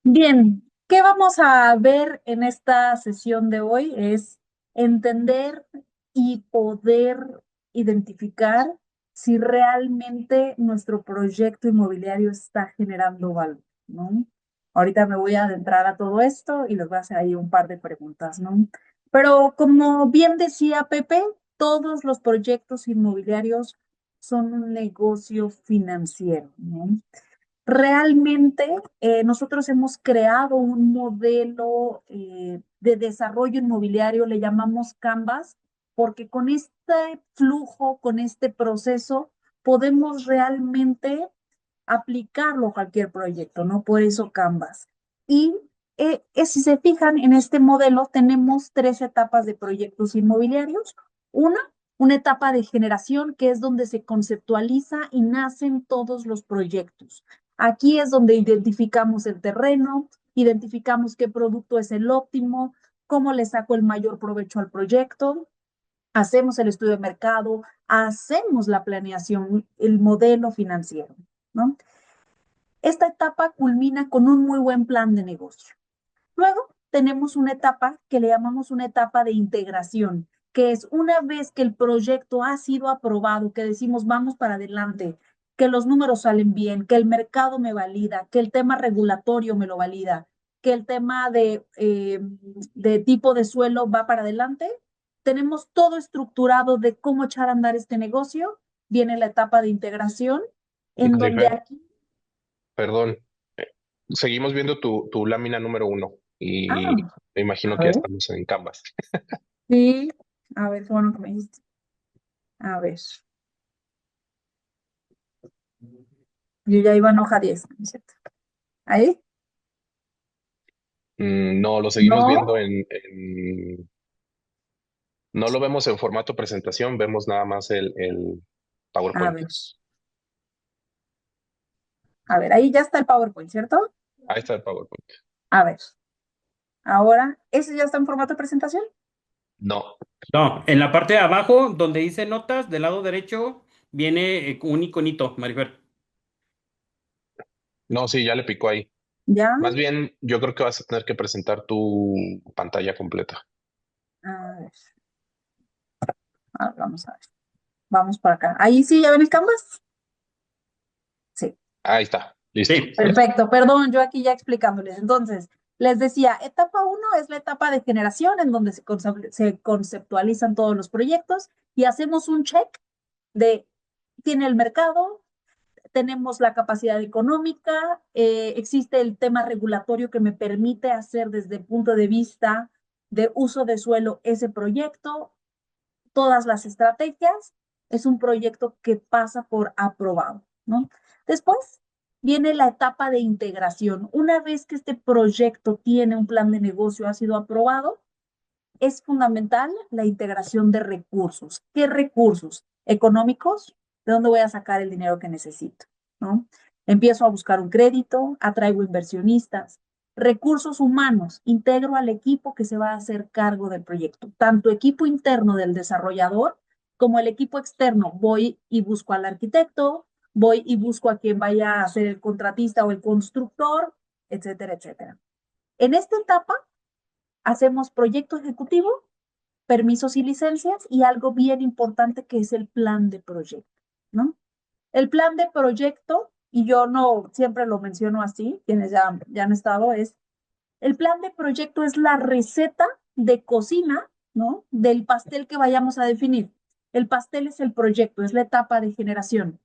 Bien, ¿qué vamos a ver en esta sesión de hoy? Es entender y poder identificar si realmente nuestro proyecto inmobiliario está generando valor, ¿no? Ahorita me voy a adentrar a todo esto y les voy a hacer ahí un par de preguntas, ¿no? Pero como bien decía Pepe, todos los proyectos inmobiliarios son un negocio financiero, ¿no? Realmente nosotros hemos creado un modelo de desarrollo inmobiliario, le llamamos Canvas, porque con este flujo, con este proceso, podemos realmente aplicarlo a cualquier proyecto, ¿no? Por eso Canvas. Y si se fijan, en este modelo tenemos tres etapas de proyectos inmobiliarios. Una, una etapa de generación, que es donde se conceptualiza y nacen todos los proyectos. Aquí es donde identificamos el terreno, identificamos qué producto es el óptimo, cómo le saco el mayor provecho al proyecto, hacemos el estudio de mercado, hacemos la planeación, el modelo financiero, ¿no? Esta etapa culmina con un muy buen plan de negocio. Luego tenemos una etapa que le llamamos una etapa de integración, que es una vez que el proyecto ha sido aprobado, que decimos vamos para adelante, que los números salen bien, que el mercado me valida, que el tema regulatorio me lo valida, que el tema de tipo de suelo va para adelante. Tenemos todo estructurado de cómo echar a andar este negocio. Viene la etapa de integración, en donde Marifer, aquí... perdón, eh, seguimos viendo tu lámina número uno Ah, y me imagino a que ya ver. estamos en Canvas. Sí, a ver, qué bueno que me dijiste. A ver, yo ya iba en hoja 10, ¿no es cierto? ¿Ahí? No, lo seguimos viendo No. no lo vemos en formato presentación, vemos nada más el A PowerPoint. ver, ahí ya está el PowerPoint, ¿cierto? Ahí está el PowerPoint. A ver, ahora, ¿ese ya está en formato de presentación? No, No, en la parte de abajo, donde dice notas, del lado derecho, viene un iconito, Marifer. no, sí, ya le picó ahí. Ya. Más bien, yo creo que vas a tener que presentar tu pantalla completa. A ver, vamos a ver. Vamos para acá. Ahí sí, ¿ya ven el canvas? Sí. Ahí está, listo. Sí. Perfecto, perdón, yo aquí ya explicándoles. Entonces, les decía, etapa uno es la etapa de generación en donde se conceptualizan todos los proyectos y hacemos un check de, ¿tiene el mercado? ¿Tenemos la capacidad económica? ¿Existe el tema regulatorio que me permite hacer desde el punto de vista de uso de suelo ese proyecto? Todas las estrategias, es un proyecto que pasa por aprobado, ¿no? Después viene la etapa de integración. Una vez que este proyecto tiene un plan de negocio, ha sido aprobado, es fundamental la integración de recursos. ¿Qué recursos? Económicos, ¿de dónde voy a sacar el dinero que necesito? ¿No? Empiezo a buscar un crédito, atraigo inversionistas. Recursos humanos, integro al equipo que se va a hacer cargo del proyecto, tanto equipo interno del desarrollador como el equipo externo. Voy y busco al arquitecto, voy y busco a quien vaya a ser el contratista o el constructor, etcétera, etcétera. En esta etapa hacemos proyecto ejecutivo, permisos y licencias y algo bien importante que es el plan de proyecto, ¿no? El plan de proyecto, y yo no siempre lo menciono así, quienes ya han estado, es el plan de proyecto es la receta de cocina, ¿no? Del pastel que vayamos a definir. El pastel es el proyecto, es la etapa de generación.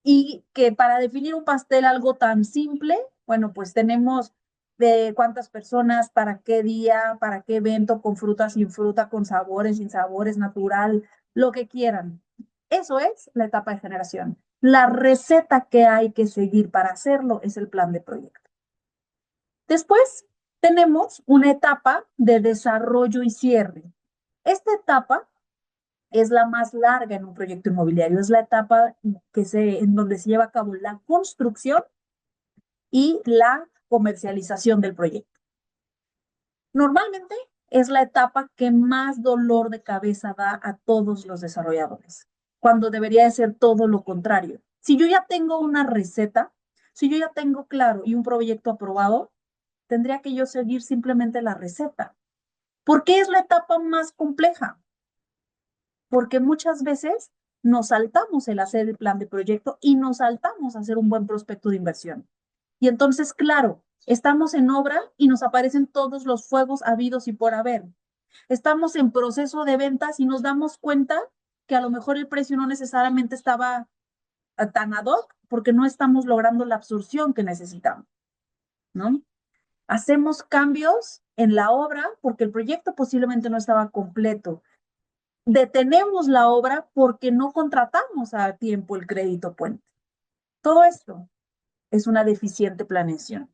Y que para definir un pastel algo tan simple, bueno, pues tenemos de cuántas personas, para qué día, para qué evento, con fruta, sin fruta, con sabores, sin sabores, natural, lo que quieran. Eso es la etapa de generación. La receta que hay que seguir para hacerlo es el plan de proyecto. Después tenemos una etapa de desarrollo y cierre. Esta etapa es la más larga en un proyecto inmobiliario, es la etapa en donde se lleva a cabo la construcción y la comercialización del proyecto. Normalmente es la etapa que más dolor de cabeza da a todos los desarrolladores, cuando debería de ser todo lo contrario. Si yo ya tengo una receta, Si yo ya tengo claro y un proyecto aprobado, tendría que yo seguir simplemente la receta. ¿Por qué es la etapa más compleja? Porque muchas veces nos saltamos el hacer el plan de proyecto y nos saltamos a hacer un buen prospecto de inversión. Y entonces, claro, estamos en obra y nos aparecen todos los fuegos habidos y por haber. Estamos en proceso de ventas y nos damos cuenta que a lo mejor el precio no necesariamente estaba tan ad hoc porque no estamos logrando la absorción que necesitamos, ¿no? Hacemos cambios en la obra porque el proyecto posiblemente no estaba completo. Detenemos la obra porque no contratamos a tiempo el crédito puente. Todo esto es una deficiente planeación.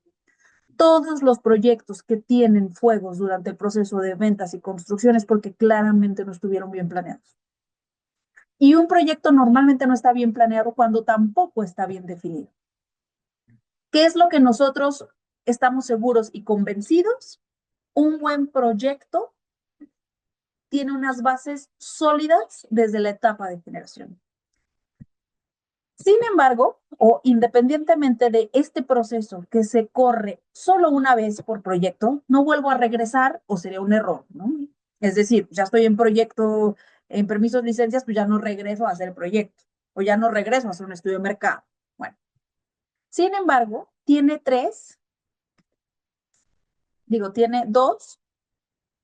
Todos los proyectos que tienen fuegos durante el proceso de ventas y construcciones porque claramente no estuvieron bien planeados. Y un proyecto normalmente no está bien planeado cuando tampoco está bien definido. ¿Qué es lo que nosotros estamos seguros y convencidos? Un buen proyecto tiene unas bases sólidas desde la etapa de generación. Sin embargo, o independientemente de este proceso que se corre solo una vez por proyecto, no vuelvo a regresar o sería un error, ¿no? Es decir, ya estoy en proyecto, en permisos, licencias, pues ya no regreso a hacer el proyecto o ya no regreso a hacer un estudio de mercado. Bueno, sin embargo, tiene dos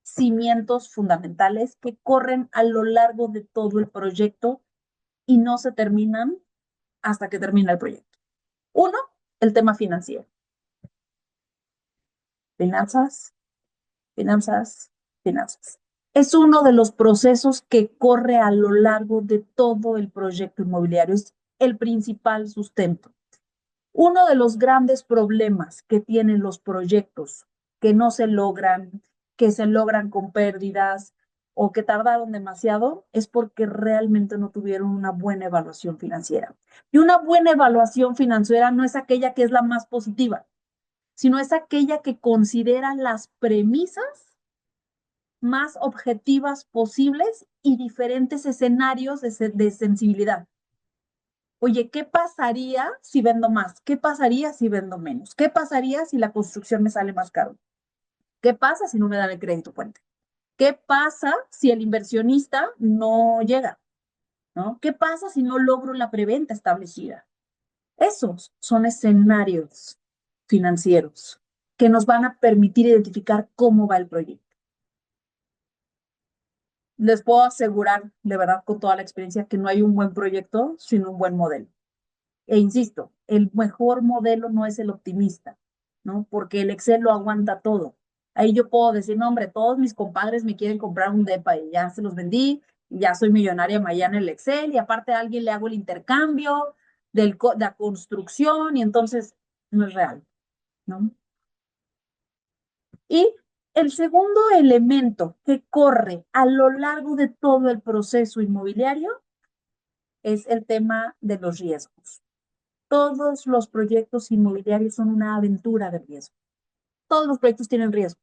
cimientos fundamentales que corren a lo largo de todo el proyecto y no se terminan hasta que termina el proyecto. Uno, el tema financiero. Finanzas, finanzas, finanzas. Es uno de los procesos que corre a lo largo de todo el proyecto inmobiliario. Es el principal sustento. Uno de los grandes problemas que tienen los proyectos que no se logran, que se logran con pérdidas o que tardaron demasiado, es porque realmente no tuvieron una buena evaluación financiera. Y una buena evaluación financiera no es aquella que es la más positiva, sino es aquella que considera las premisas más objetivas posibles y diferentes escenarios de sensibilidad. Oye, ¿qué pasaría si vendo más? ¿Qué pasaría si vendo menos? ¿Qué pasaría si la construcción me sale más caro? ¿Qué pasa si no me dan el crédito puente? ¿Qué pasa si el inversionista no llega? ¿No? ¿Qué pasa si no logro la preventa establecida? Esos son escenarios financieros que nos van a permitir identificar cómo va el proyecto. Les puedo asegurar, de verdad, con toda la experiencia, que no hay un buen proyecto sin un buen modelo. E insisto, el mejor modelo no es el optimista, ¿no? Porque el Excel lo aguanta todo. Ahí yo puedo decir, no, hombre, todos mis compadres me quieren comprar un depa y ya se los vendí, y ya soy millonaria mañana en el Excel, y aparte a alguien le hago el intercambio de la construcción, y entonces no es real, ¿no? Y el segundo elemento que corre a lo largo de todo el proceso inmobiliario es el tema de los riesgos. Todos los proyectos inmobiliarios son una aventura de riesgo. Todos los proyectos tienen riesgo.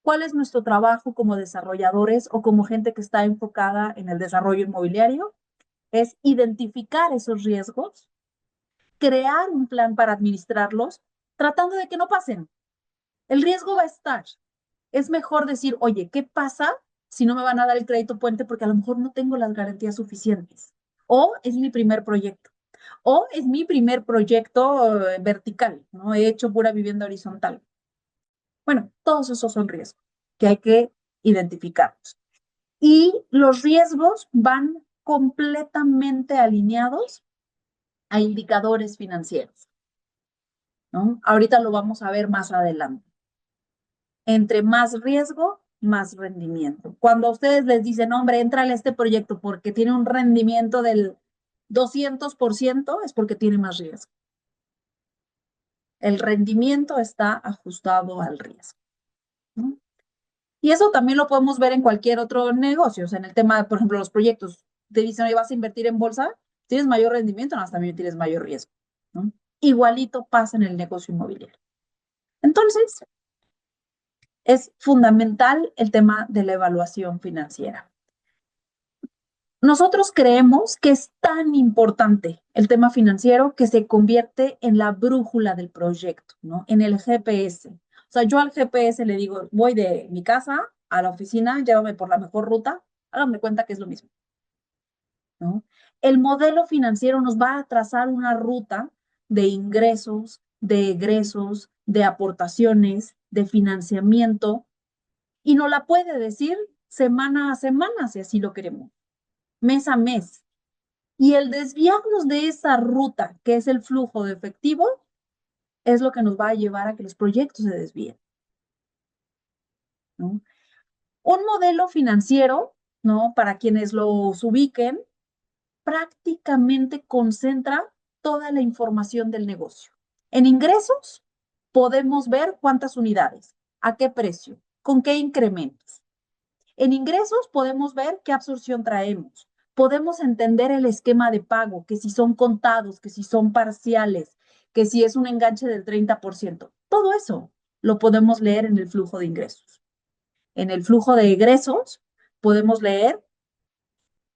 ¿Cuál es nuestro trabajo como desarrolladores o como gente que está enfocada en el desarrollo inmobiliario? Es identificar esos riesgos, crear un plan para administrarlos, tratando de que no pasen. El riesgo va a estar. Es mejor decir, oye, ¿qué pasa si no me van a dar el crédito puente porque a lo mejor no tengo las garantías suficientes? O es mi primer proyecto. O es mi primer proyecto vertical, ¿no? He hecho pura vivienda horizontal. Bueno, todos esos son riesgos que hay que identificarlos. Y los riesgos van completamente alineados a indicadores financieros, ¿no? Ahorita lo vamos a ver más adelante. Entre más riesgo, más rendimiento. Cuando a ustedes les dicen, hombre, entrale a este proyecto porque tiene un rendimiento del 200%, es porque tiene más riesgo. El rendimiento está ajustado al riesgo, ¿no? Y eso también lo podemos ver en cualquier otro negocio. O sea, en el tema, por ejemplo, los proyectos. Te dicen, oye, vas a invertir en bolsa, tienes mayor rendimiento, no, también tienes mayor riesgo, ¿no? Igualito pasa en el negocio inmobiliario. Entonces, es fundamental el tema de la evaluación financiera. Nosotros creemos que es tan importante el tema financiero que se convierte en la brújula del proyecto, ¿no? En el GPS. O sea, yo al GPS le digo, voy de mi casa a la oficina, llévame por la mejor ruta, háganme cuenta que es lo mismo, ¿no? El modelo financiero nos va a trazar una ruta de ingresos, de egresos, de aportaciones, de financiamiento, y nos la puede decir semana a semana, si así lo queremos, mes a mes. Y el desviarnos de esa ruta, que es el flujo de efectivo, es lo que nos va a llevar a que los proyectos se desvíen, ¿no? Un modelo financiero, ¿no? Para quienes los ubiquen, prácticamente concentra toda la información del negocio. En ingresos podemos ver cuántas unidades, a qué precio, con qué incrementos. En ingresos podemos ver qué absorción traemos. Podemos entender el esquema de pago, que si son contados, que si son parciales, que si es un enganche del 30%. Todo eso lo podemos leer en el flujo de ingresos. En el flujo de egresos podemos leer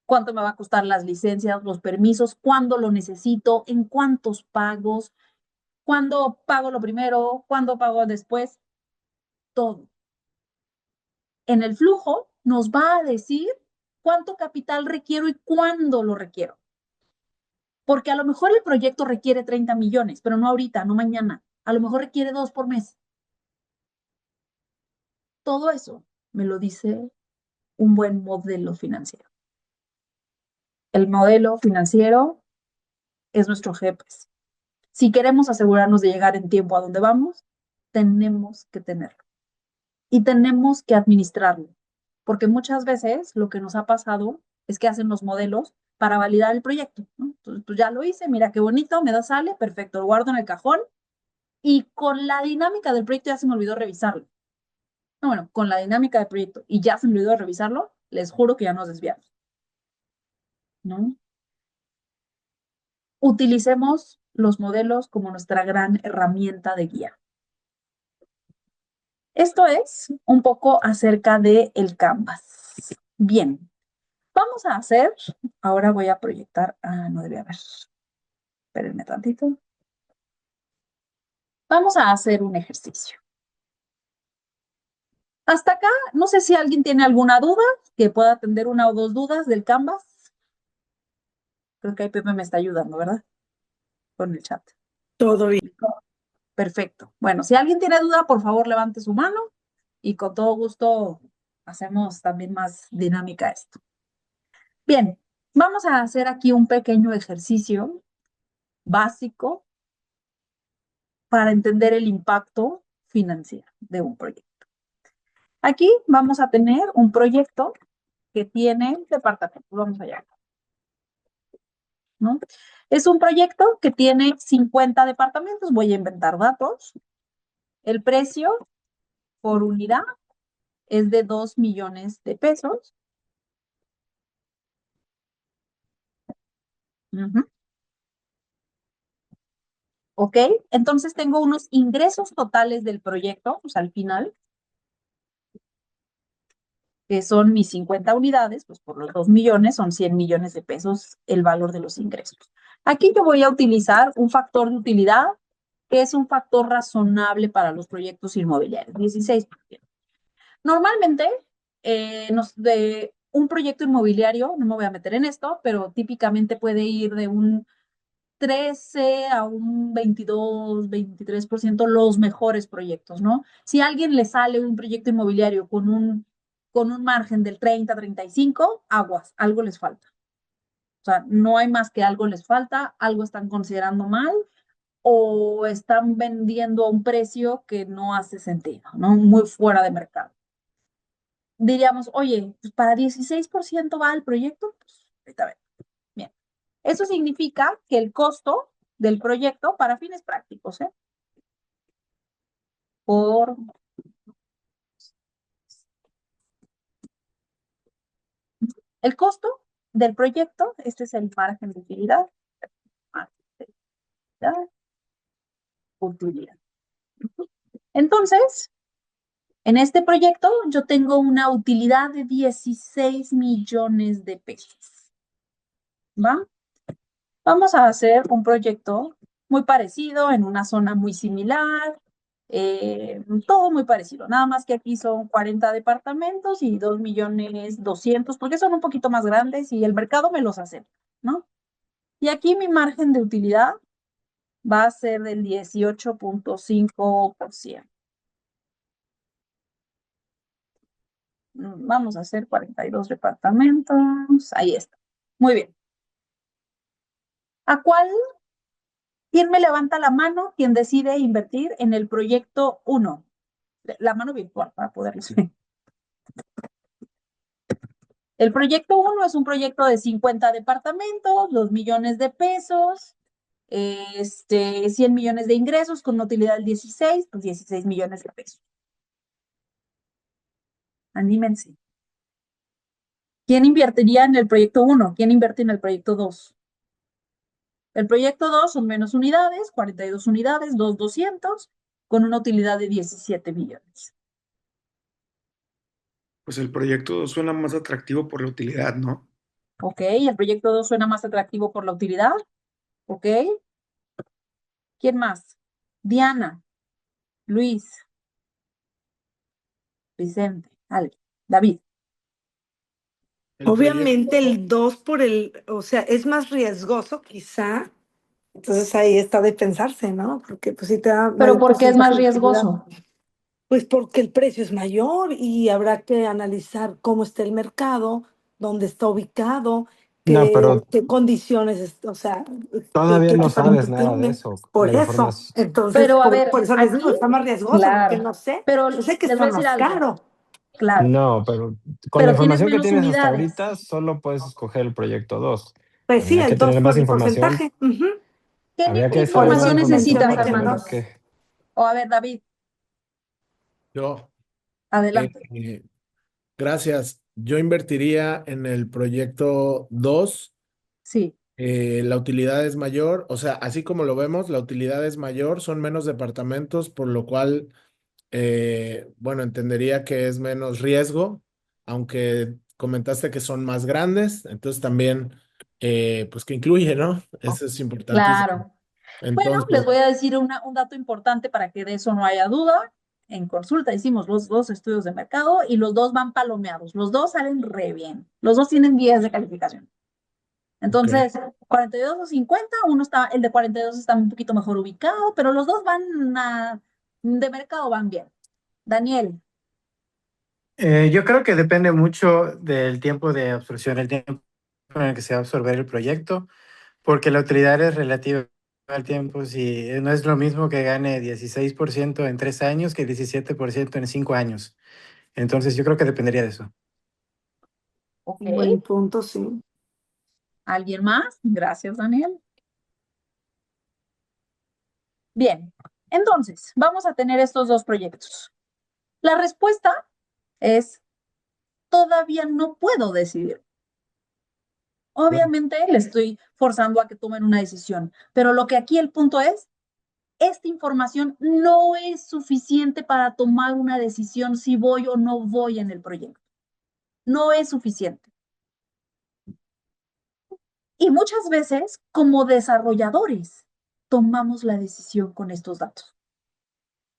cuánto me va a costar las licencias, los permisos, cuándo lo necesito, en cuántos pagos, cuándo pago lo primero, cuándo pago después, todo. En el flujo nos va a decir cuánto capital requiero y cuándo lo requiero. Porque a lo mejor el proyecto requiere 30 millones, pero no ahorita, no mañana. A lo mejor requiere 2 por mes. Todo eso me lo dice un buen modelo financiero. El modelo financiero es nuestro GPS. Si queremos asegurarnos de llegar en tiempo a donde vamos, tenemos que tenerlo y tenemos que administrarlo, porque muchas veces lo que nos ha pasado es que hacen los modelos para validar el proyecto, ¿no? Entonces, pues ya lo hice, mira qué bonito, me da sale, perfecto, lo guardo en el cajón y con la dinámica del proyecto ya se me olvidó revisarlo. No, bueno, con la dinámica del proyecto y ya se me olvidó revisarlo, les juro que ya nos desviamos, ¿no? Utilicemos los modelos como nuestra gran herramienta de guía. Esto es un poco acerca de el Canvas. Bien, vamos a hacer, ahora voy a proyectar, no debe haber, espérenme tantito. Vamos a hacer un ejercicio. Hasta acá, no sé si alguien tiene alguna duda, que pueda atender una o dos dudas del Canvas. Creo que ahí Pepe me está ayudando, ¿verdad? Con el chat. Todo bien. Perfecto. Bueno, si alguien tiene duda, por favor, levante su mano y con todo gusto hacemos también más dinámica esto. Bien, vamos a hacer aquí un pequeño ejercicio básico para entender el impacto financiero de un proyecto. Aquí vamos a tener un proyecto que tiene departamentos. Vamos allá, ¿no? Es un proyecto que tiene 50 departamentos. Voy a inventar datos. El precio por unidad es de 2 millones de pesos. ¿Ok? Entonces tengo unos ingresos totales del proyecto, pues al final, que son mis 50 unidades, pues por los 2 millones son 100 millones de pesos el valor de los ingresos. Aquí yo voy a utilizar un factor de utilidad que es un factor razonable para los proyectos inmobiliarios, 16%. Normalmente, de un proyecto inmobiliario, no me voy a meter en esto, pero típicamente puede ir de un 13 a un 22, 23% los mejores proyectos, ¿no? Si a alguien le sale un proyecto inmobiliario con un margen del 30, 35, aguas, algo les falta. O sea, no hay más que algo les falta, algo están considerando mal o están vendiendo a un precio que no hace sentido, ¿no? Muy fuera de mercado. Diríamos, oye, pues para 16% va el proyecto, pues ahorita ven. Bien. Eso significa que el costo del proyecto, para fines prácticos, por el costo del proyecto, este es el margen de utilidad, utilidad. Entonces, en este proyecto yo tengo una utilidad de 16 millones de pesos. ¿va? Vamos a hacer un proyecto muy parecido, en una zona muy similar, todo muy parecido, nada más que aquí son 40 departamentos y 2.200.000, porque son un poquito más grandes y el mercado me los acepta, ¿no? Y aquí mi margen de utilidad va a ser del 18.5%. Vamos a hacer 42 departamentos, ahí está. Muy bien. ¿A cuál? ¿Quién me levanta la mano? ¿Quién decide invertir en el proyecto 1? La mano virtual para poderlos ver. El proyecto 1 es un proyecto de 50 departamentos, 2 millones de pesos, 100 millones de ingresos con una utilidad del 16, pues 16 millones de pesos. Anímense. ¿Quién invertiría en el proyecto 1? ¿Quién invierte en el proyecto 2? El proyecto 2 son menos unidades, 42 unidades, 200, con una utilidad de 17 millones. Pues el proyecto suena más atractivo por la utilidad, ¿no? Ok, el proyecto 2 suena más atractivo por la utilidad. Ok. ¿Quién más? Diana, Luis, Vicente, Ale, David. El Obviamente proyecto, el 2 o sea, es más riesgoso quizá. Entonces ahí está de pensarse, ¿no? Porque pues sí te da ¿Pero mayor por qué es porcentaje más de utilidad. riesgoso? Pues porque el precio es mayor y habrá que analizar cómo está el mercado, dónde está ubicado, No, pero qué condiciones, o sea, todavía qué no sabes equipamiento nada de tiene. eso. Por La eso, información. entonces, Pero a ver, por eso les digo, aquí, está más riesgoso, porque claro, no sé. pero Yo sé que les voy está a decir más algo, caro. claro, No, pero con la pero tienes información que menos tienes hasta unidades. ahorita, solo puedes escoger el proyecto 2. Pues sí, Habría que el 2 tener por más el información. porcentaje. Ujú. Habría ¿Qué que Por saber más eso información información necesitas, mencioné para que el saber Armando? 2. qué. O a ver, David, Yo, adelante. eh, gracias. Yo invertiría en el proyecto 2. Sí, La utilidad es mayor, o sea, así como lo vemos, la utilidad es mayor, son menos departamentos, por lo cual, bueno, entendería que es menos riesgo, aunque comentaste que son más grandes, entonces también, pues que incluye, ¿no? Eso es importantísimo. claro. Bueno, les Entonces, voy a decir un dato importante para que de eso no haya duda. En consulta hicimos los dos estudios de mercado y los dos van palomeados. Los dos salen re bien. Los dos tienen 10 de calificación. ok. Entonces, 42 o 50, el de 42 está un poquito mejor ubicado, pero los dos de mercado van bien. Daniel, Yo creo que depende mucho del tiempo de absorción, el tiempo en el que se va a absorber el proyecto, porque la utilidad es relativa al tiempo. Si no es lo mismo que gane 16% en 3 años que 17% en 5 años. Entonces yo creo que dependería de eso. ok. Buen punto, sí. ¿Alguien más? Gracias, Daniel. Bien, entonces, vamos a tener estos dos proyectos. La respuesta es, todavía no puedo decidir. Obviamente le estoy forzando a que tomen una decisión, pero lo que aquí el punto es, esta información no es suficiente para tomar una decisión si voy o no voy en el proyecto. No es suficiente. Y muchas veces, como desarrolladores, tomamos la decisión con estos datos.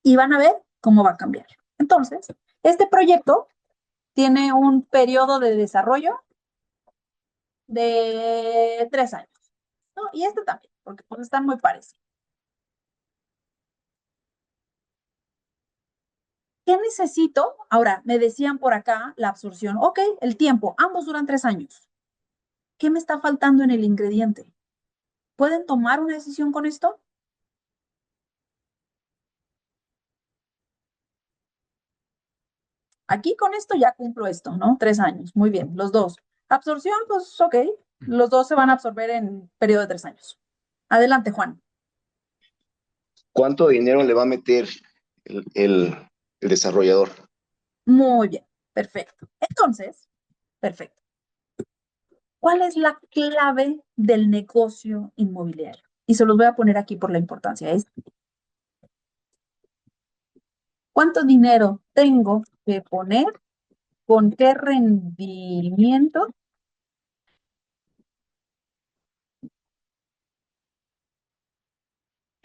Y van a ver cómo va a cambiar. Entonces, este proyecto tiene un periodo de desarrollo de 3 años, ¿no? Y este también, porque pues están muy parecidos. ¿Qué necesito? Ahora, me decían por acá la absorción. Ok, el tiempo, ambos duran 3 años. ¿Qué me está faltando en el ingrediente? ¿Pueden tomar una decisión con esto? Aquí con esto ya cumplo esto, ¿no? 3 años, muy bien, los dos. Absorción, pues ok, los dos se van a absorber en periodo de 3 años. Adelante, Juan. ¿Cuánto dinero le va a meter el desarrollador? Muy bien, perfecto. Entonces, perfecto. ¿Cuál es la clave del negocio inmobiliario? Y se los voy a poner aquí por la importancia. Es ¿cuánto dinero tengo que poner? ¿Con qué rendimiento?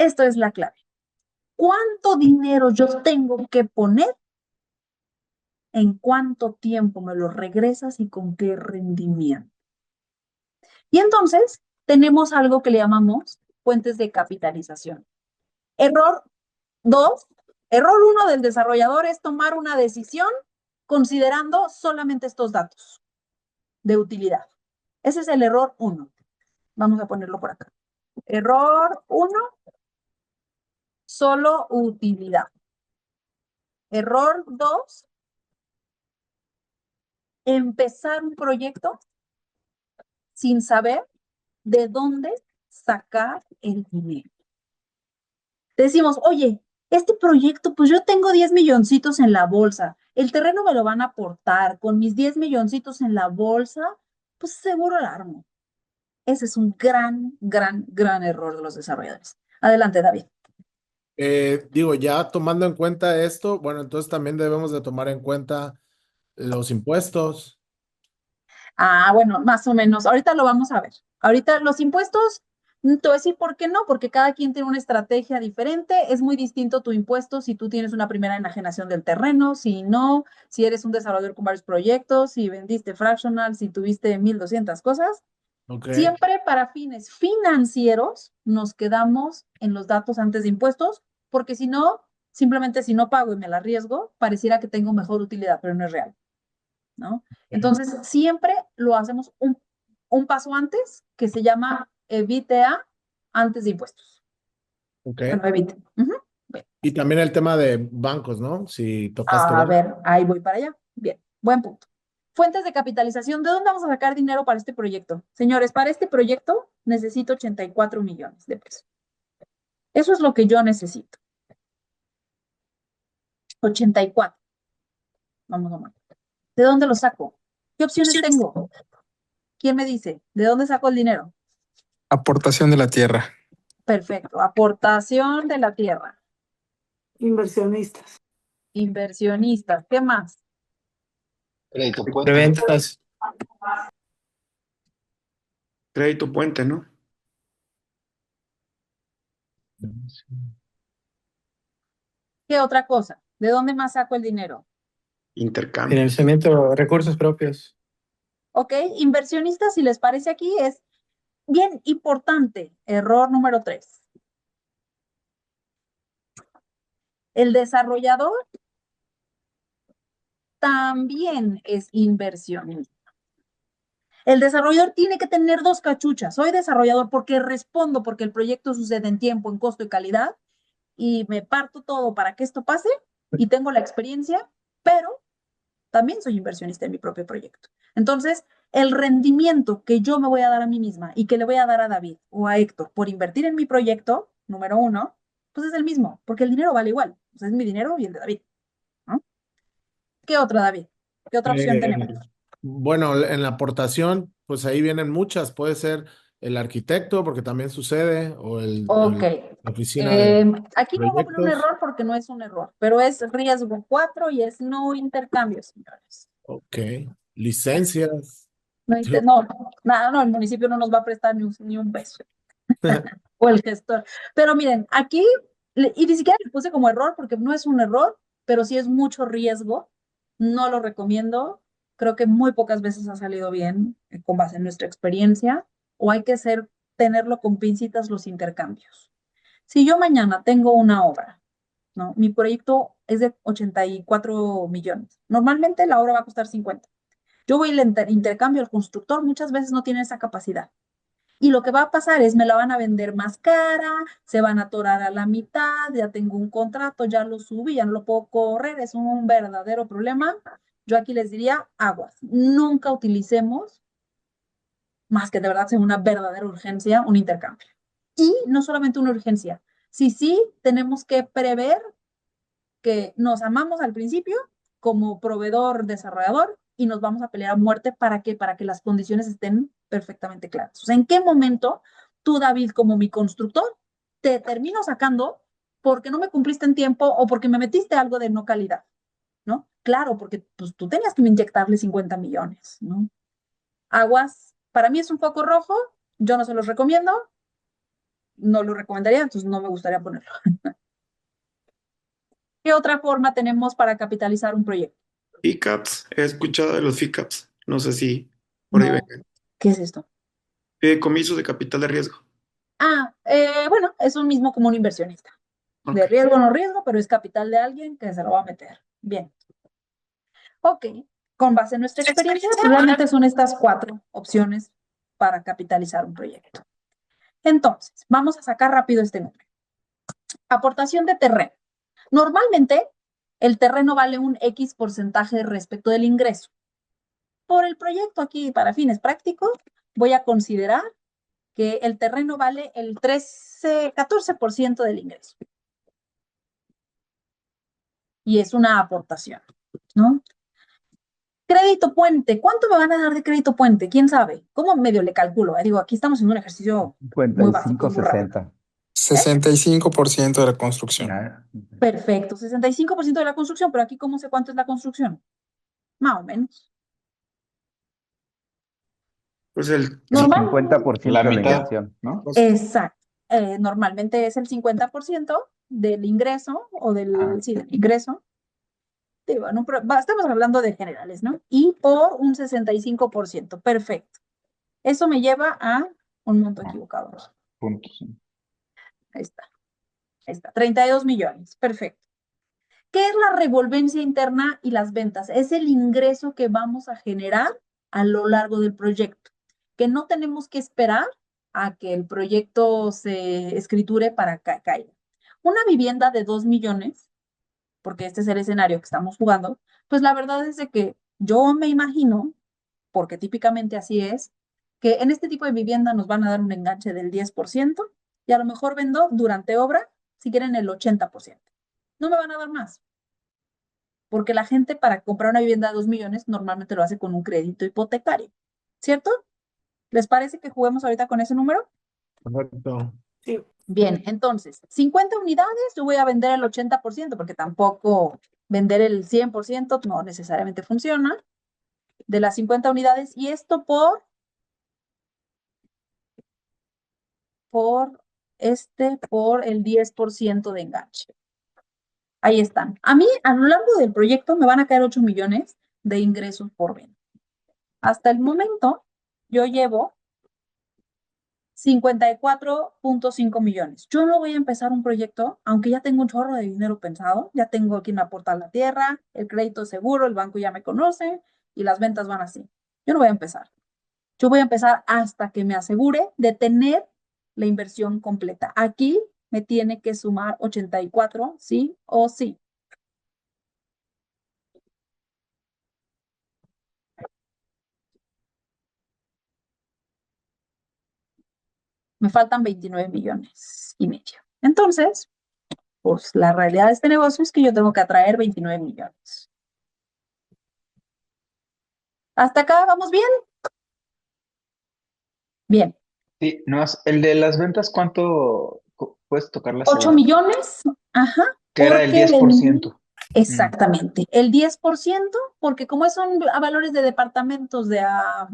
Esto es la clave. ¿Cuánto dinero yo tengo que poner? ¿En cuánto tiempo me lo regresas y con qué rendimiento? Y entonces tenemos algo que le llamamos fuentes de capitalización. Error 2, error 1 del desarrollador es tomar una decisión considerando solamente estos datos de utilidad. Ese es el error 1. Vamos a ponerlo por acá. Error 1, solo utilidad. Error 2, empezar un proyecto sin saber de dónde sacar el dinero. Decimos, oye, este proyecto, pues yo tengo 10 milloncitos en la bolsa, el terreno me lo van a aportar, con mis 10 milloncitos en la bolsa, pues seguro la armo. Ese es un gran error de los desarrolladores. Adelante, David. Digo, ya tomando en cuenta esto, bueno, entonces también debemos de tomar en cuenta los impuestos. Bueno, más o menos. Ahorita lo vamos a ver. Ahorita los impuestos, te voy a decir por qué no, porque cada quien tiene una estrategia diferente. Es muy distinto tu impuesto si tú tienes una primera enajenación del terreno, si no, si eres un desarrollador con varios proyectos, si vendiste fractional, si tuviste 1,200 cosas. Ok. Siempre para fines financieros nos quedamos en los datos antes de impuestos, porque si no, simplemente si no pago y me la arriesgo, pareciera que tengo mejor utilidad, pero no es real, ¿no? Entonces, siempre lo hacemos un paso antes, que se llama EBITDA antes de impuestos. Ok. Bueno, evite. Ujú. Bien. Y también el tema de bancos, ¿no? Si tocaste A bancos. ver, ahí voy para allá. Bien, buen punto. Fuentes de capitalización. ¿De dónde vamos a sacar dinero para este proyecto? Señores, para este proyecto necesito 84 millones de pesos. Eso es lo que yo necesito. 84. Vamos a ver. ¿De dónde lo saco? ¿Qué opciones tengo? ¿Quién me dice? ¿De dónde saco el dinero? Aportación de la tierra. Perfecto. Aportación de la tierra. Inversionistas. Inversionistas. ¿Qué más? Crédito puente. Preventas. Crédito puente, ¿no? ¿Qué otra cosa? ¿De dónde más saco el dinero? Intercambio. Financiamiento, recursos propios. Ok, inversionistas, si les parece aquí, es bien importante. Error número 3. El desarrollador también es inversionista. El desarrollador tiene que tener dos cachuchas. Soy desarrollador porque respondo, porque el proyecto sucede en tiempo, en costo y calidad, y me parto todo para que esto pase, y tengo la experiencia, pero también soy inversionista en mi propio proyecto. Entonces, el rendimiento que yo me voy a dar a mí misma y que le voy a dar a David o a Héctor por invertir en mi proyecto, número 1, pues es el mismo, porque el dinero vale igual. O sea, es mi dinero y el de David, ¿no? ¿Qué otra, David? ¿Qué otra opción tenemos? Bueno, en la aportación, pues ahí vienen muchas. Puede ser el arquitecto, porque también sucede, o Ok. la oficina de Aquí no voy a poner un proyectos. error porque no es un error, pero es riesgo 4 y es no intercambio, señores. Ok. Licencias. No, nada, no, el municipio no nos va a prestar ni un peso. O el gestor. Pero miren, aquí, y ni siquiera le puse como error porque no es un error, pero sí es mucho riesgo. No lo recomiendo. Creo que muy pocas veces ha salido bien con base en nuestra experiencia, o hay que tenerlo con pincitas los intercambios. Si yo mañana tengo una obra, ¿no? Mi proyecto es de 84 millones. Normalmente la obra va a costar 50. Yo voy y le intercambio al constructor, muchas veces no tiene esa capacidad. Y lo que va a pasar es me la van a vender más cara, se van a atorar a la mitad, ya tengo un contrato, ya lo subí, ya no lo puedo correr, es un verdadero problema. Yo aquí les diría, aguas, nunca utilicemos, más que de verdad sea una verdadera urgencia, un intercambio. Y no solamente una urgencia, sí tenemos que prever que nos amamos al principio como proveedor, desarrollador, y nos vamos a pelear a muerte para que las condiciones estén perfectamente claras. O sea, ¿en qué momento tú, David, como mi constructor, te termino sacando porque no me cumpliste en tiempo o porque me metiste algo de no calidad? ¿No? Claro, porque pues, tú tenías que inyectarle 50 millones, ¿no? Aguas, para mí es un foco rojo, yo no se los recomiendo. no lo recomendaría, entonces no me gustaría ponerlo. ¿Qué otra forma tenemos para capitalizar un proyecto? FICAPs, he escuchado de los FICAPs. No sé si por ahí No, vengan. ¿qué es esto? Fideicomisos de capital de riesgo. Bueno, es un mismo como un inversionista. De Ok. riesgo o no riesgo, pero es capital de alguien que se lo va a meter. Bien. Ok, con base en nuestra experiencia, pues realmente son estas 4 opciones para capitalizar un proyecto. Entonces, vamos a sacar rápido este número. Aportación de terreno. Normalmente, el terreno vale un X porcentaje respecto del ingreso. Por el proyecto aquí, para fines prácticos, voy a considerar que el terreno vale el 14% del ingreso. Y es una aportación, ¿no? Crédito puente. ¿Cuánto me van a dar de crédito puente? ¿Quién sabe? ¿Cómo medio le calculo? Digo, aquí estamos en un ejercicio muy básico, 55, muy rápido. 60. 65% de la construcción. Perfecto, 65% de la construcción, pero aquí ¿cómo sé cuánto es la construcción? Más o menos. Pues el Normal. 50% La de la mitad. inversión, ¿no? Exacto. Normalmente es el 50% del ingreso o del ingreso. Digo, estamos hablando de generales, ¿no? Y por un 65%. Perfecto. Eso me lleva a un monto equivocado. Puntos. Ahí está. Ahí está. 32 millones. Perfecto. ¿Qué es la revolvencia interna y las ventas? Es el ingreso que vamos a generar a lo largo del proyecto, que no tenemos que esperar a que el proyecto se escriture para que caiga. Una vivienda de 2 millones, porque este es el escenario que estamos jugando, pues la verdad es de que yo me imagino, porque típicamente así es, que en este tipo de vivienda nos van a dar un enganche del 10% y a lo mejor vendo durante obra, si quieren, el 80%. No me van a dar más, porque la gente para comprar una vivienda de 2 millones normalmente lo hace con un crédito hipotecario, ¿cierto? ¿Les parece que juguemos ahorita con ese número? Correcto. Sí. Bien, entonces, 50 unidades, yo voy a vender el 80%, porque tampoco vender el 100% no necesariamente funciona, de las 50 unidades, y esto por el 10% de enganche. Ahí están. A mí, a lo largo del proyecto, me van a caer 8 millones de ingresos por venta. Hasta el momento, yo llevo 54.5 millones. Yo no voy a empezar un proyecto, aunque ya tengo un chorro de dinero pensado, ya tengo quien me aporta la tierra, el crédito seguro, el banco ya me conoce y las ventas van así. Yo no voy a empezar. Yo voy a empezar hasta que me asegure de tener la inversión completa. Aquí me tiene que sumar 84, sí o sí. Me faltan 29 millones y medio. Entonces, pues la realidad de este negocio es que yo tengo que atraer 29 millones. ¿Hasta acá vamos bien? Bien. Sí, no, el de las ventas, ¿cuánto puedes tocar la 8 segunda? millones, ajá, Que era el porque 10%. exactamente, el 10%, porque como son a valores de departamentos de a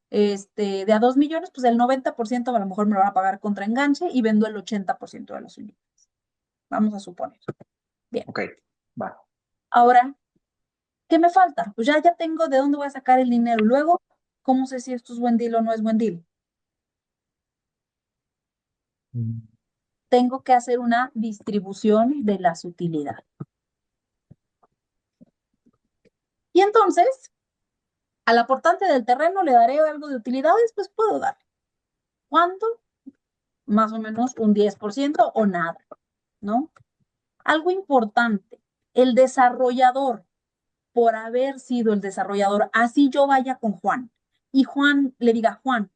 2 millones, pues el 90% a lo mejor me lo van a pagar contra enganche y vendo el 80% de las unidades. Vamos a suponer. Bien. Ok, va. Ahora, ¿qué me falta? Pues ya tengo de dónde voy a sacar el dinero. Luego, ¿cómo sé si esto es buen deal o no es buen deal? Tengo que hacer una distribución de las utilidades. Y entonces, al aportante del terreno le daré algo de utilidades, pues puedo dar. ¿Cuánto? Más o menos un 10% o nada, ¿no? Algo importante, el desarrollador, por haber sido el desarrollador, así yo vaya con Juan y Juan le diga, Juan,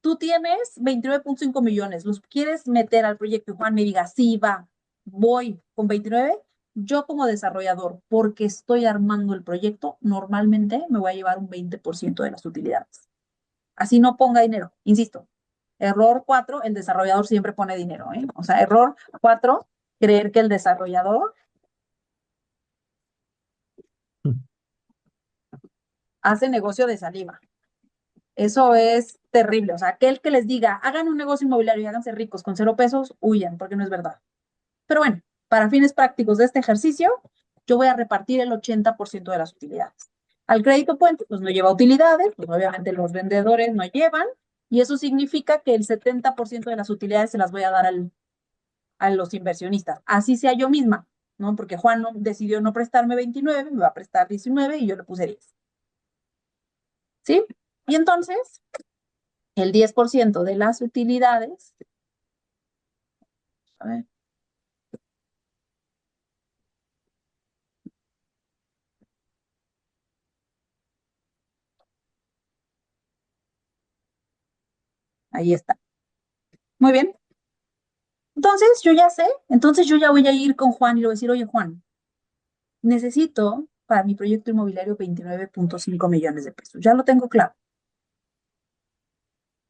tú tienes 29.5 millones, ¿los quieres meter al proyecto? Y Juan me diga, sí, va, voy con 29. Yo como desarrollador, porque estoy armando el proyecto, normalmente me voy a llevar un 20% de las utilidades. Así no ponga dinero, insisto. Error 4, el desarrollador siempre pone dinero, ¿eh? O sea, error 4, creer que el desarrollador hace negocio de saliva. Eso es terrible. O sea, aquel que les diga, hagan un negocio inmobiliario y háganse ricos con 0 pesos, huyan, porque no es verdad. Pero bueno, para fines prácticos de este ejercicio, yo voy a repartir el 80% de las utilidades. Al crédito puente, pues no lleva utilidades, pues obviamente los vendedores no llevan, y eso significa que el 70% de las utilidades se las voy a dar a los inversionistas. Así sea yo misma, ¿no? Porque Juan decidió no prestarme 29, me va a prestar 19 y yo le puse 10. ¿Sí? Y entonces, el 10% de las utilidades, a ver, ahí está. Muy bien. Entonces, yo ya sé, entonces yo ya voy a ir con Juan y le voy a decir, oye, Juan, necesito para mi proyecto inmobiliario 29.5 millones de pesos. Ya lo tengo claro.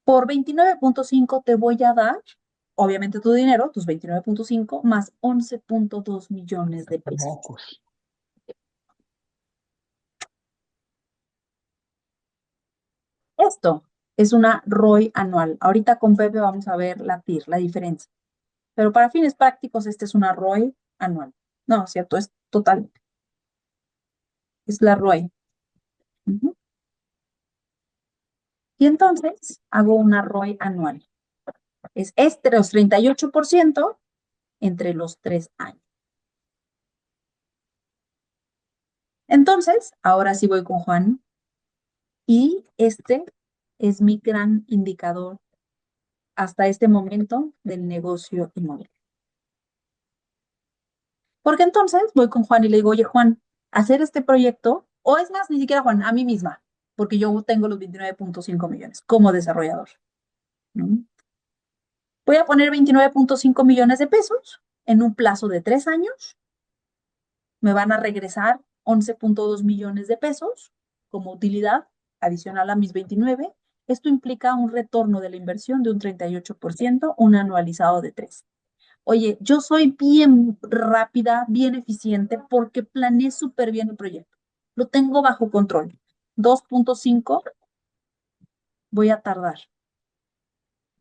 Por 29.5 te voy a dar, obviamente tu dinero, tus 29.5 más 11.2 millones de pesos. Mocos. Esto es una ROI anual. Ahorita con Pepe vamos a ver la TIR, la diferencia. Pero para fines prácticos, este es una ROI anual. No, cierto, es total. Es la ROI. Ujú. Y entonces hago una ROI anual. Es este los 38% entre los 3 años. Entonces, ahora sí voy con Juan. Y este es mi gran indicador hasta este momento del negocio inmobiliario. Porque entonces voy con Juan y le digo, oye, Juan, hacer este proyecto, o es más, ni siquiera Juan, a mí misma, porque yo tengo los 29.5 millones como desarrollador, ¿no? Voy a poner 29.5 millones de pesos en un plazo de 3 años. Me van a regresar 11.2 millones de pesos como utilidad adicional a mis 29. Esto implica un retorno de la inversión de un 38%, un anualizado de 3. Oye, yo soy bien rápida, bien eficiente porque planeé súper bien el proyecto. Lo tengo bajo control. 2.5, voy a tardar.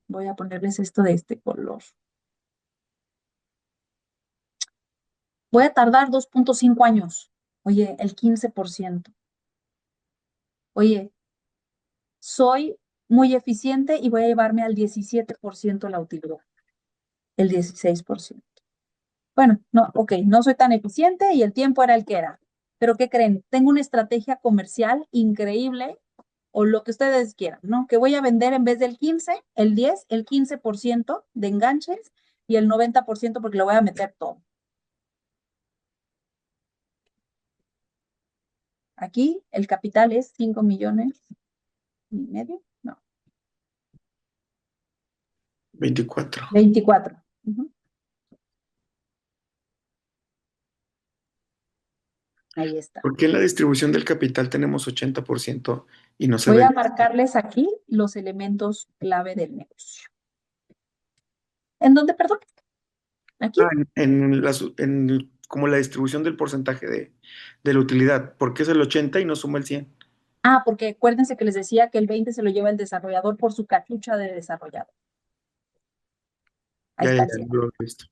Voy a ponerles esto de este color. Voy a tardar 2.5 años. Oye, el 15%. Oye, soy muy eficiente y voy a llevarme al 17% la utilidad. El 16%. Bueno, no, ok, no soy tan eficiente y el tiempo era el que era. Pero ¿qué creen? Tengo una estrategia comercial increíble o lo que ustedes quieran, ¿no? Que voy a vender en vez del 15, el 10, el 15% de enganches y el 90% porque lo voy a meter todo. Aquí el capital es 5 millones y medio, no, 24. 24. Ujú. Ahí está. ¿Por qué en la distribución del capital tenemos 80% y no se Voy ve? a marcarles aquí los elementos clave del negocio. ¿En dónde, perdón? Aquí. Como la distribución del porcentaje de la utilidad. ¿Por qué es el 80 y no suma el 100? Ah, porque acuérdense que les decía que el 20 se lo lleva el desarrollador por su cachucha de desarrollador. Ahí Ya, está ya, el ya, 100. lo he visto.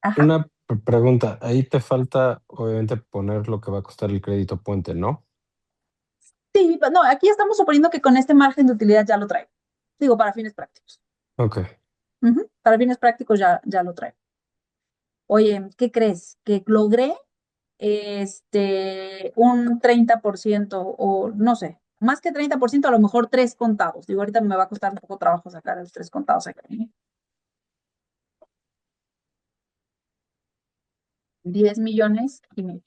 Ajá. Una pregunta, ahí te falta obviamente poner lo que va a costar el crédito puente, ¿no? Sí, no, aquí estamos suponiendo que con este margen de utilidad ya lo traigo. Digo, para fines prácticos. Ok. Ujú, para fines prácticos ya lo traigo. Oye, ¿qué crees? Que logré un 30% o no sé, más que 30%, a lo mejor 3 contados. Digo, ahorita me va a costar un poco trabajo sacar los 3 contados aquí. 10 millones y medio.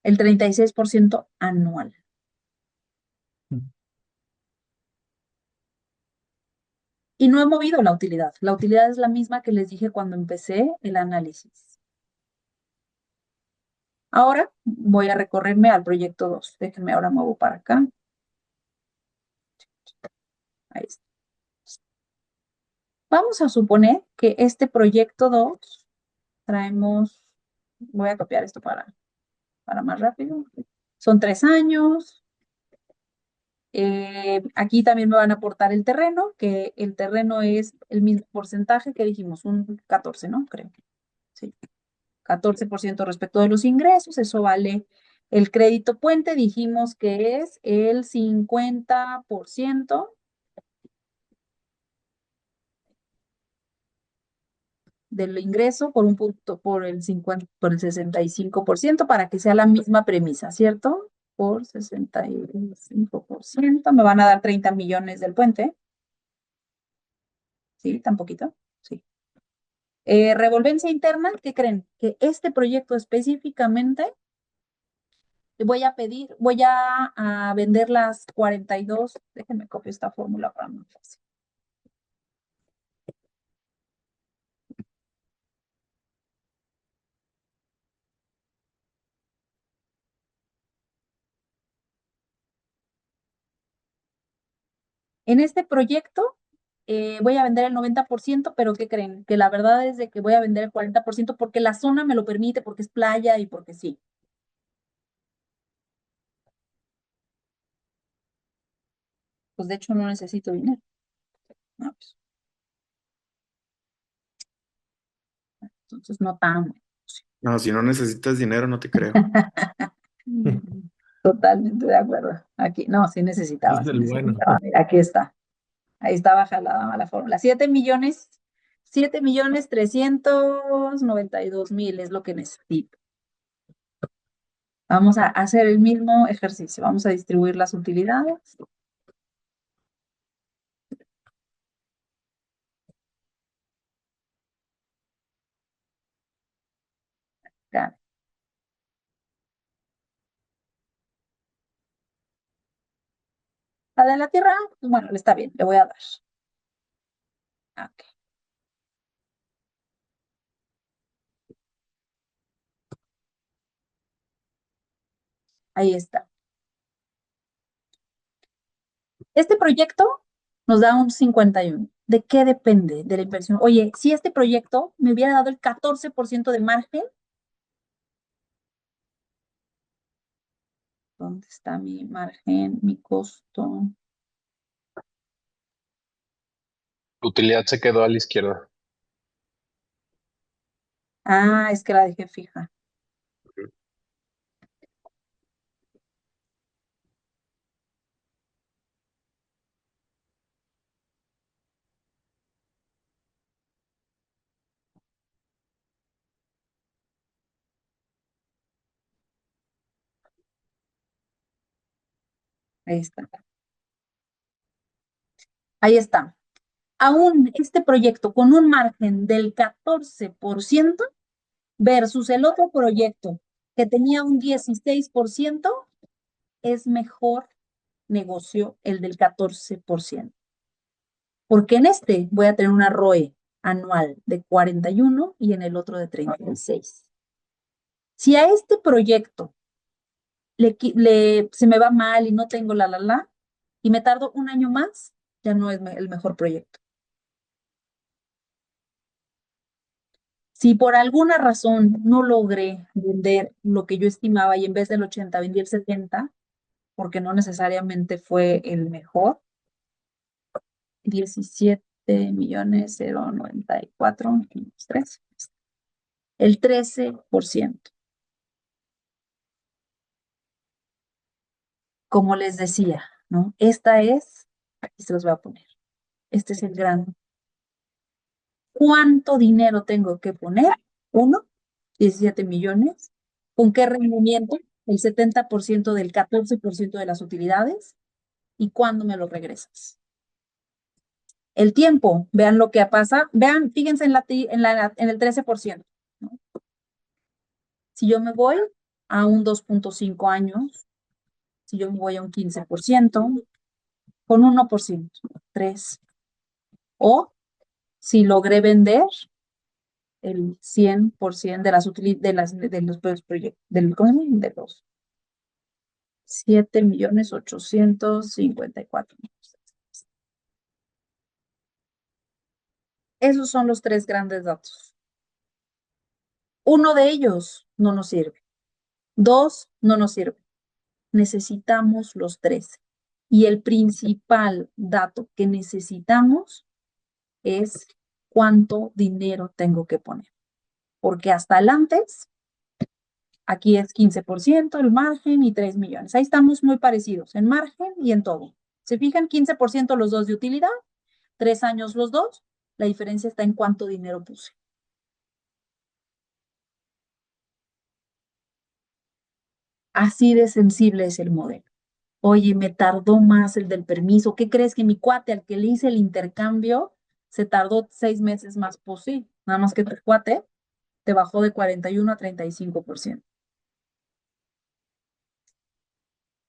El 36% anual. Y no he movido la utilidad. La utilidad es la misma que les dije cuando empecé el análisis. Ahora voy a recorrerme al proyecto 2. Déjenme ahora muevo para acá. Ahí está. Vamos a suponer que este proyecto 2 traemos, voy a copiar esto para más rápido. Son 3 años. Aquí también me van a aportar el terreno, que el terreno es el mismo porcentaje que dijimos, un 14, ¿no? Creo. Sí. 14% respecto de los ingresos, eso vale. El crédito puente, dijimos que es el 50% del ingreso por un punto, por el 65%, para que sea la misma premisa, ¿cierto? Por 65%, me van a dar 30 millones del puente. ¿Sí? ¿Tan poquito? Sí. Revolvencia interna, ¿qué creen? Que este proyecto específicamente voy a vender las 42, déjenme copiar esta fórmula para más fácil. En este proyecto voy a vender el 90%, pero ¿qué creen? Que la verdad es de que voy a vender el 40% porque la zona me lo permite, porque es playa y porque sí. Pues de hecho no necesito dinero. No, pues, entonces no tan. No, si no necesitas dinero, no te creo. Totalmente de acuerdo. Aquí, no, sí necesitaba, Es sí del bueno. necesitaba. Mira, aquí está. Ahí está baja la fórmula. 7.392.000 es lo que necesito. Vamos a hacer el mismo ejercicio. Vamos a distribuir las utilidades. Ya. La de la tierra, pues bueno, está bien, le voy a dar. Ok, ahí está. Este proyecto nos da un 51. ¿De qué depende? De la inversión. Oye, si este proyecto me hubiera dado el 14% de margen, ¿dónde está mi margen, mi costo? Utilidad se quedó a la izquierda. Ah, es que la dejé fija. Ahí está. Ahí está. Aún este proyecto con un margen del 14% versus el otro proyecto que tenía un 16%, es mejor negocio el del 14%. Porque en este voy a tener una ROE anual de 41 y en el otro de 36. Si a este proyecto se me va mal y no tengo y me tardo un año más, ya no es el mejor proyecto. Si por alguna razón no logré vender lo que yo estimaba y en vez del 80 vendí el 70, porque no necesariamente fue el mejor, 17.094.3, el 13%. Como les decía, ¿no? Aquí se los voy a poner, este es el gran. ¿Cuánto dinero tengo que poner? 17 millones. ¿Con qué rendimiento? El 70% del 14% de las utilidades. ¿Y cuándo me lo regresas? El tiempo, vean lo que pasa, vean, fíjense en el 13%, ¿no? Si yo me voy a un 2.5 años, si yo me voy a un 15%, con 1%, 3. O si logré vender el 100% de las de los proyectos, de los 7.854.000. Esos son los tres grandes datos. Uno de ellos no nos sirve. Dos, no nos sirve. Necesitamos los tres. Y el principal dato que necesitamos es cuánto dinero tengo que poner. Porque hasta el antes, aquí es 15% el margen y 3 millones. Ahí estamos muy parecidos en margen y en todo. ¿Se fijan? 15% los dos de utilidad, 3 años los dos. La diferencia está en cuánto dinero puse. Así de sensible es el modelo. Oye, me tardó más el del permiso. ¿Qué crees que mi cuate al que le hice el intercambio se tardó 6 meses más? Pues sí, nada más que tu cuate te bajó de 41 a 35%.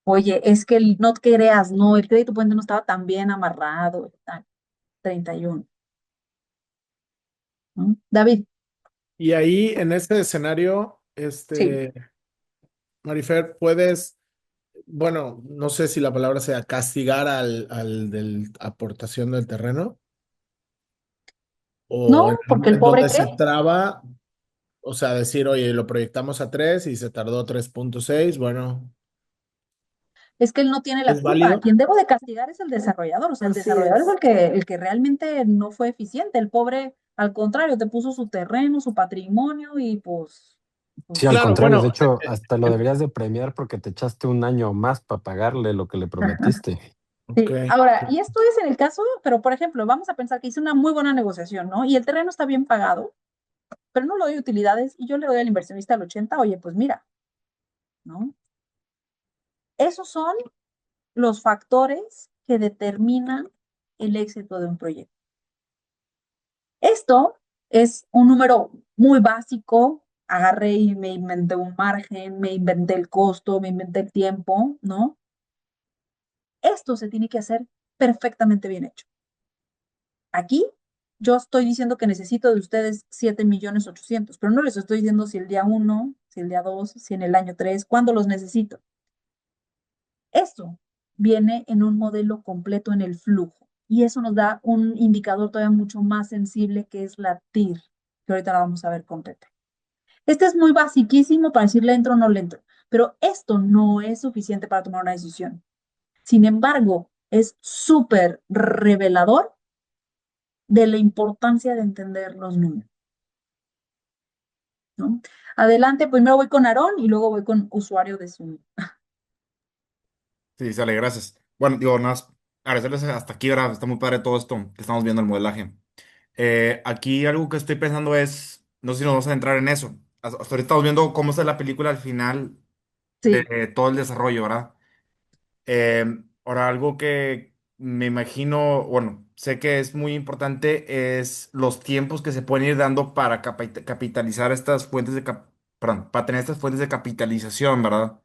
Oye, es que no te creas, no, el crédito puente no estaba tan bien amarrado, tal, 31. ¿No? David, Y ahí en ese escenario, sí. Marifer, puedes, bueno, no sé si la palabra sea castigar al de aportación del terreno o No, porque el en pobre donde se cree. traba, o sea, decir, oye, lo proyectamos a 3 y se tardó 3.6, bueno, Es que él no tiene la ¿es culpa. válido? Quien debo de castigar es el desarrollador. O sea, el Así desarrollador es es. el que realmente no fue eficiente. El pobre, al contrario, te puso su terreno, su patrimonio y pues Sí, al Claro, contrario, de bueno, hecho, hasta lo deberías de premiar porque te echaste un año más para pagarle lo que le prometiste. ok. sí. Ahora, y esto es en el caso, pero por ejemplo, vamos a pensar que hice una muy buena negociación, ¿no? Y el terreno está bien pagado, pero no le doy utilidades y yo le doy al inversionista el 80, oye, pues mira, ¿no? Esos son los factores que determinan el éxito de un proyecto. Esto es un número muy básico. Agarré y me inventé un margen, me inventé el costo, me inventé el tiempo, ¿no? Esto se tiene que hacer perfectamente bien hecho. Aquí yo estoy diciendo que necesito de ustedes 7.800.000, pero no les estoy diciendo si el día 1, si el día 2, si en el año 3, cuándo los necesito. Esto viene en un modelo completo en el flujo y eso nos da un indicador todavía mucho más sensible que es la TIR, que ahorita la vamos a ver completa. Este es muy basiquísimo para decir le entro o no le entro, pero esto no es suficiente para tomar una decisión. Sin embargo, es súper revelador de la importancia de entender los números, ¿no? Adelante, primero voy con Aarón y luego voy con usuario de Zoom. Sí, sale, gracias. Bueno, digo, nada más agradecerles hasta aquí, ahora está muy padre todo esto que estamos viendo el modelaje. Aquí algo que estoy pensando es, no sé si nos vamos a entrar en eso. Hasta ahorita estamos viendo cómo está la película al final Sí, de todo el desarrollo, ¿verdad? Ahora, algo que me imagino, bueno, sé que es muy importante es los tiempos que se pueden ir dando para capitalizar estas fuentes perdón, para tener estas fuentes de capitalización, ¿verdad?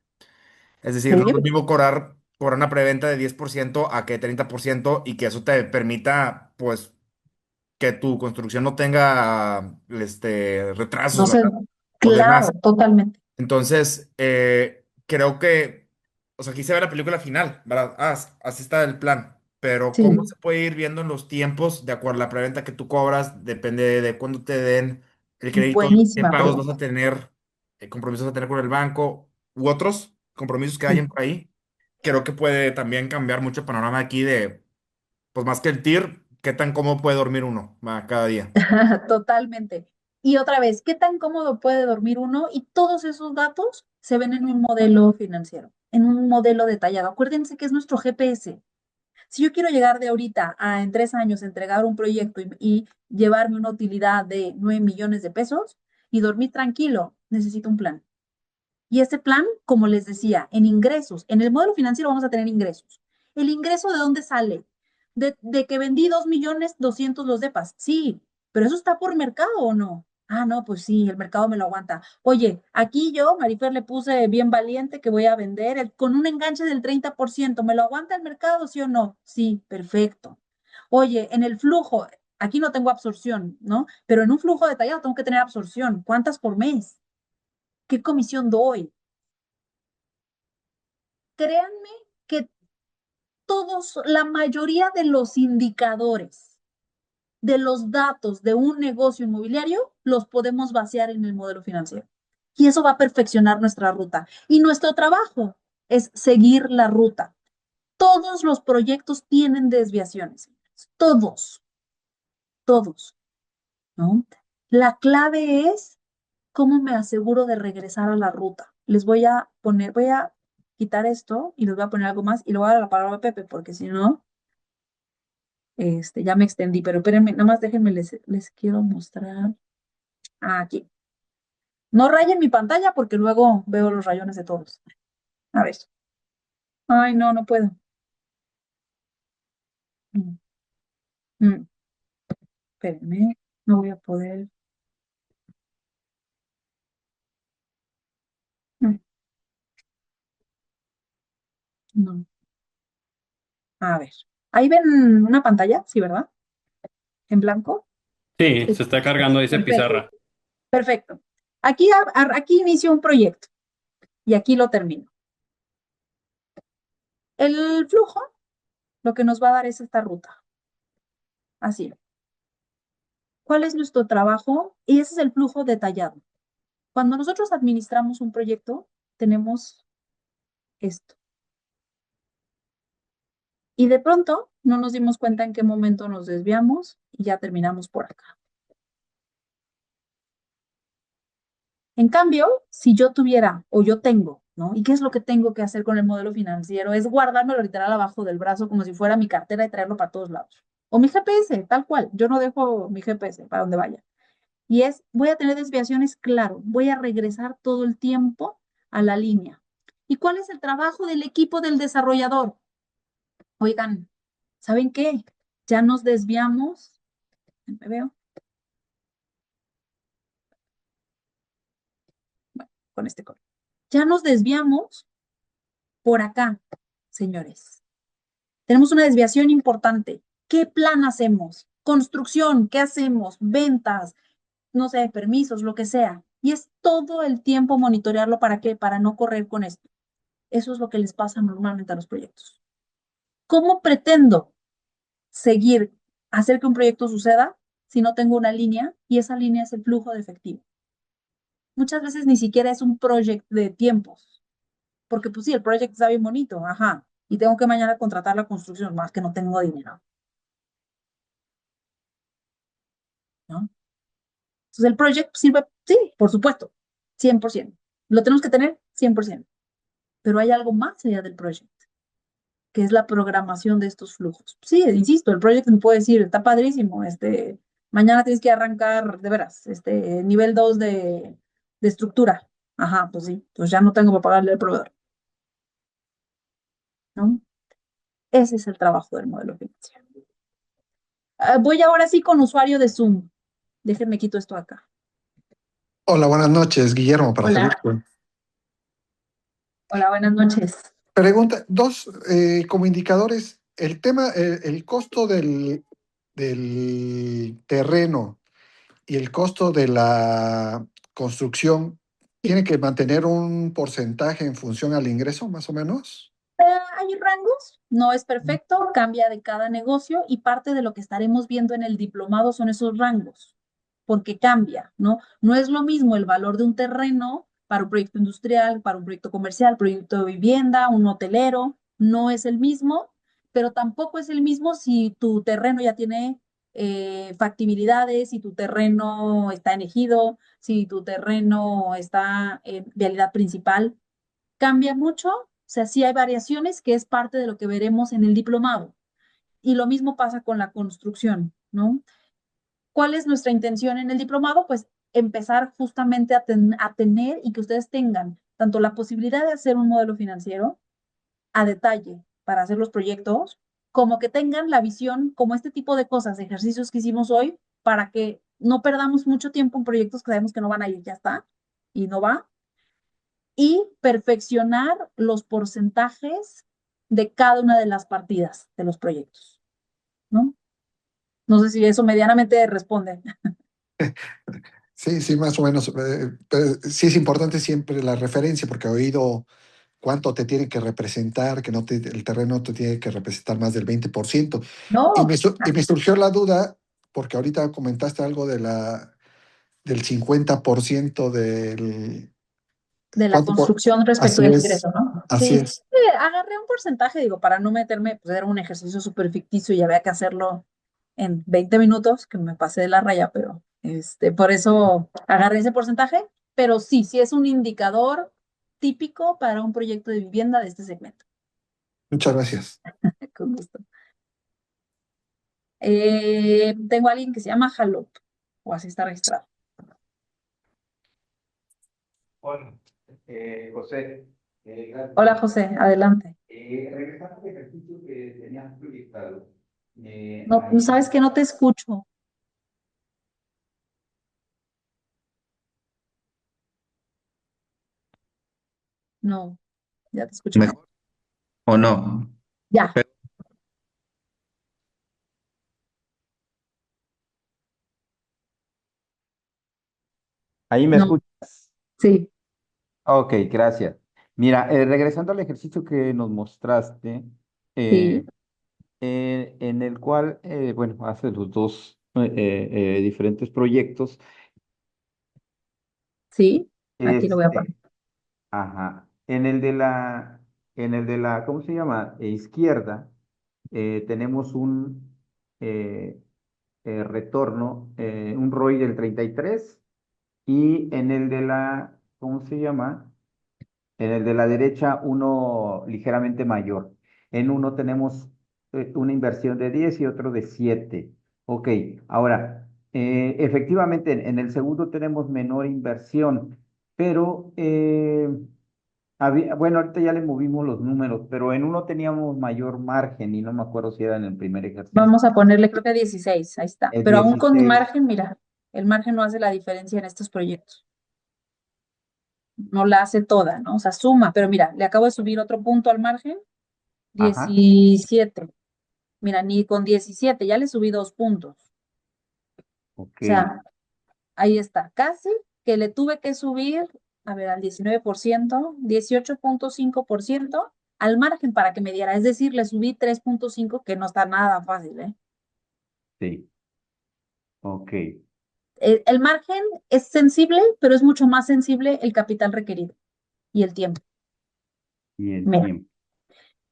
Es decir, no es lo sí, mismo cobrar una preventa de 10% a que 30% y que eso te permita, pues, que tu construcción no tenga, no retrasos, sé, ¿verdad? O claro, demás. totalmente. Entonces, creo que, o sea, aquí se ve la película final, ¿verdad? Ah, así está el plan. Pero cómo Sí, se puede ir viendo en los tiempos, de acuerdo a la preventa que tú cobras, depende de cuándo te den el crédito, qué buenísima pagos vas a pregunta. tener, compromisos a tener con el banco u otros compromisos que hayan Sí. por ahí. Creo que puede también cambiar mucho el panorama aquí de, pues más que el TIR, qué tan cómodo puede dormir uno, va, cada día. Totalmente. Y otra vez, ¿qué tan cómodo puede dormir uno? Y todos esos datos se ven en un modelo financiero, en un modelo detallado. Acuérdense que es nuestro GPS. Si yo quiero llegar de ahorita a en 3 años entregar un proyecto y llevarme una utilidad de 9 millones de pesos y dormir tranquilo, necesito un plan. Y ese plan, como les decía, en ingresos, en el modelo financiero vamos a tener ingresos. ¿El ingreso de dónde sale? De que vendí 2.200.000 los depas. Sí, pero eso está por mercado o no. Ah, no, pues sí, el mercado me lo aguanta. Oye, aquí yo, Marifer, le puse bien valiente que voy a vender con un enganche del 30%. ¿Me lo aguanta el mercado, sí o no? Sí, perfecto. Oye, en el flujo, aquí no tengo absorción, ¿no? Pero en un flujo detallado tengo que tener absorción. ¿Cuántas por mes? ¿Qué comisión doy? Créanme que todos, la mayoría de los indicadores, de los datos de un negocio inmobiliario, los podemos vaciar en el modelo financiero. Y eso va a perfeccionar nuestra ruta. Y nuestro trabajo es seguir la ruta. Todos los proyectos tienen desviaciones, todos, ¿no? La clave es cómo me aseguro de regresar a la ruta. Voy a quitar esto y les voy a poner algo más y le voy a dar la palabra a Pepe, porque si no, ya me extendí, pero espérenme, nada más déjenme, les quiero mostrar aquí. No rayen mi pantalla porque luego veo los rayones de todos. A ver. Ay, no, no puedo. Mm, mm, Espérenme, no voy a poder. Mm, No. A ver. Ahí ven una pantalla, ¿sí, verdad? En blanco. Sí, Sí. se está cargando, dice Perfecto. pizarra. Perfecto. Aquí inicio un proyecto y aquí lo termino. El flujo lo que nos va a dar es esta ruta. Así. ¿Cuál es nuestro trabajo? Y ese es el flujo detallado. Cuando nosotros administramos un proyecto, tenemos esto. Y de pronto no nos dimos cuenta en qué momento nos desviamos y ya terminamos por acá. En cambio, si yo tuviera o yo tengo, ¿no? ¿Y qué es lo que tengo que hacer con el modelo financiero? Es guardármelo literal abajo del brazo como si fuera mi cartera y traerlo para todos lados. O mi GPS, tal cual. Yo no dejo mi GPS para donde vaya. Y voy a tener desviaciones, claro, voy a regresar todo el tiempo a la línea. ¿Y cuál es el trabajo del equipo del desarrollador? Oigan, ¿saben qué? Ya nos desviamos. ¿Me veo? Bueno, con este color. Ya nos desviamos por acá, señores. Tenemos una desviación importante. ¿Qué plan hacemos? Construcción, ¿qué hacemos? Ventas, no sé, permisos, lo que sea. Y es todo el tiempo monitorearlo. ¿Para qué? Para no correr con esto. Eso es lo que les pasa normalmente a los proyectos. ¿Cómo pretendo hacer que un proyecto suceda si no tengo una línea y esa línea es el flujo de efectivo? Muchas veces ni siquiera es un proyecto de tiempos, porque pues sí, el proyecto está bien bonito, ajá, y tengo que mañana contratar la construcción, más que no tengo dinero, ¿no? Entonces el proyecto sirve, sí, por supuesto, 100%. Lo tenemos que tener 100%, pero hay algo más allá del proyecto, que es la programación de estos flujos. Sí, insisto, el proyecto me puede decir, está padrísimo, mañana tienes que arrancar, de veras, nivel 2 de estructura. Ajá, pues sí, pues ya no tengo para pagarle al proveedor, ¿no? Ese es el trabajo del modelo financiero. Voy ahora sí con usuario de Zoom. Déjenme quito esto acá. Hola, buenas noches, Guillermo, para Hola. servirte. Hola, buenas noches. Pregunta, como indicadores, el costo del terreno y el costo de la construcción, ¿tiene que mantener un porcentaje en función al ingreso, más o menos? Hay rangos, no es perfecto, cambia de cada negocio y parte de lo que estaremos viendo en el diplomado son esos rangos, porque cambia, ¿no? No es lo mismo el valor de un terreno para un proyecto industrial, para un proyecto comercial, proyecto de vivienda, un hotelero, no es el mismo, pero tampoco es el mismo si tu terreno ya tiene factibilidades, si tu terreno está en ejido, si tu terreno está en vialidad principal, cambia mucho. O sea, sí hay variaciones que es parte de lo que veremos en el diplomado. Y lo mismo pasa con la construcción, ¿no? ¿Cuál es nuestra intención en el diplomado? Pues empezar justamente a tener y que ustedes tengan tanto la posibilidad de hacer un modelo financiero a detalle para hacer los proyectos, como que tengan la visión, como este tipo de cosas, ejercicios que hicimos hoy, para que no perdamos mucho tiempo en proyectos que sabemos que no van a ir, ya está, y no va, y perfeccionar los porcentajes de cada una de las partidas de los proyectos, ¿no? No sé si eso medianamente responde. Sí, sí, más o menos. Pero sí es importante siempre la referencia, porque he oído cuánto te tiene que representar, que el terreno te tiene que representar más del 20%. No, Y me surgió la duda, porque ahorita comentaste algo del 50% del... de la ¿cuánto construcción respecto así del es, ingreso, ¿no? Así Sí, es. agarré un porcentaje, digo, para no meterme, pues era un ejercicio súper ficticio y había que hacerlo en 20 minutos, que me pasé de la raya, pero por eso agarré ese porcentaje, pero sí, sí es un indicador típico para un proyecto de vivienda de este segmento. Muchas gracias. Con gusto. Tengo a alguien que se llama Jalop, o así está registrado. Hola, José. Gracias. Hola, José, adelante. Regresando al ejercicio que tenías proyectado, No, ahí sabes que no te escucho. No, ya te escucho mal. mejor o no. Ya, Ahí me no, escuchas. sí, Ok, gracias. Mira, regresando al ejercicio que nos mostraste, sí, eh, en el cual, bueno, haces los dos diferentes proyectos. sí, aquí lo voy a poner. Este, ajá. En el de la, ¿cómo se llama? Izquierda, tenemos un retorno, un ROI del 33 y en el de la, ¿cómo se llama? En el de la derecha, uno ligeramente mayor. En uno tenemos una inversión de 10 y otro de 7. Ok, ahora, efectivamente, en el segundo tenemos menor inversión, pero bueno, ahorita ya le movimos los números, pero en uno teníamos mayor margen y no me acuerdo si era en el primer ejercicio. Vamos a ponerle, creo que 16, ahí está. Es Pero aún con 16. margen, mira, el margen no hace la diferencia en estos proyectos. No la hace toda, ¿no? O sea, suma, pero mira, le acabo de subir otro punto al margen, Ajá, 17. Mira, ni con 17, ya le subí 2 puntos. ok. O sea, ahí está, casi que le tuve que subir, a ver, al 19%, 18.5% al margen para que me diera. Es decir, le subí 3.5, que no está nada fácil, ¿eh? Sí, ok. El margen es sensible, pero es mucho más sensible el capital requerido y el tiempo. Y el Mira, tiempo.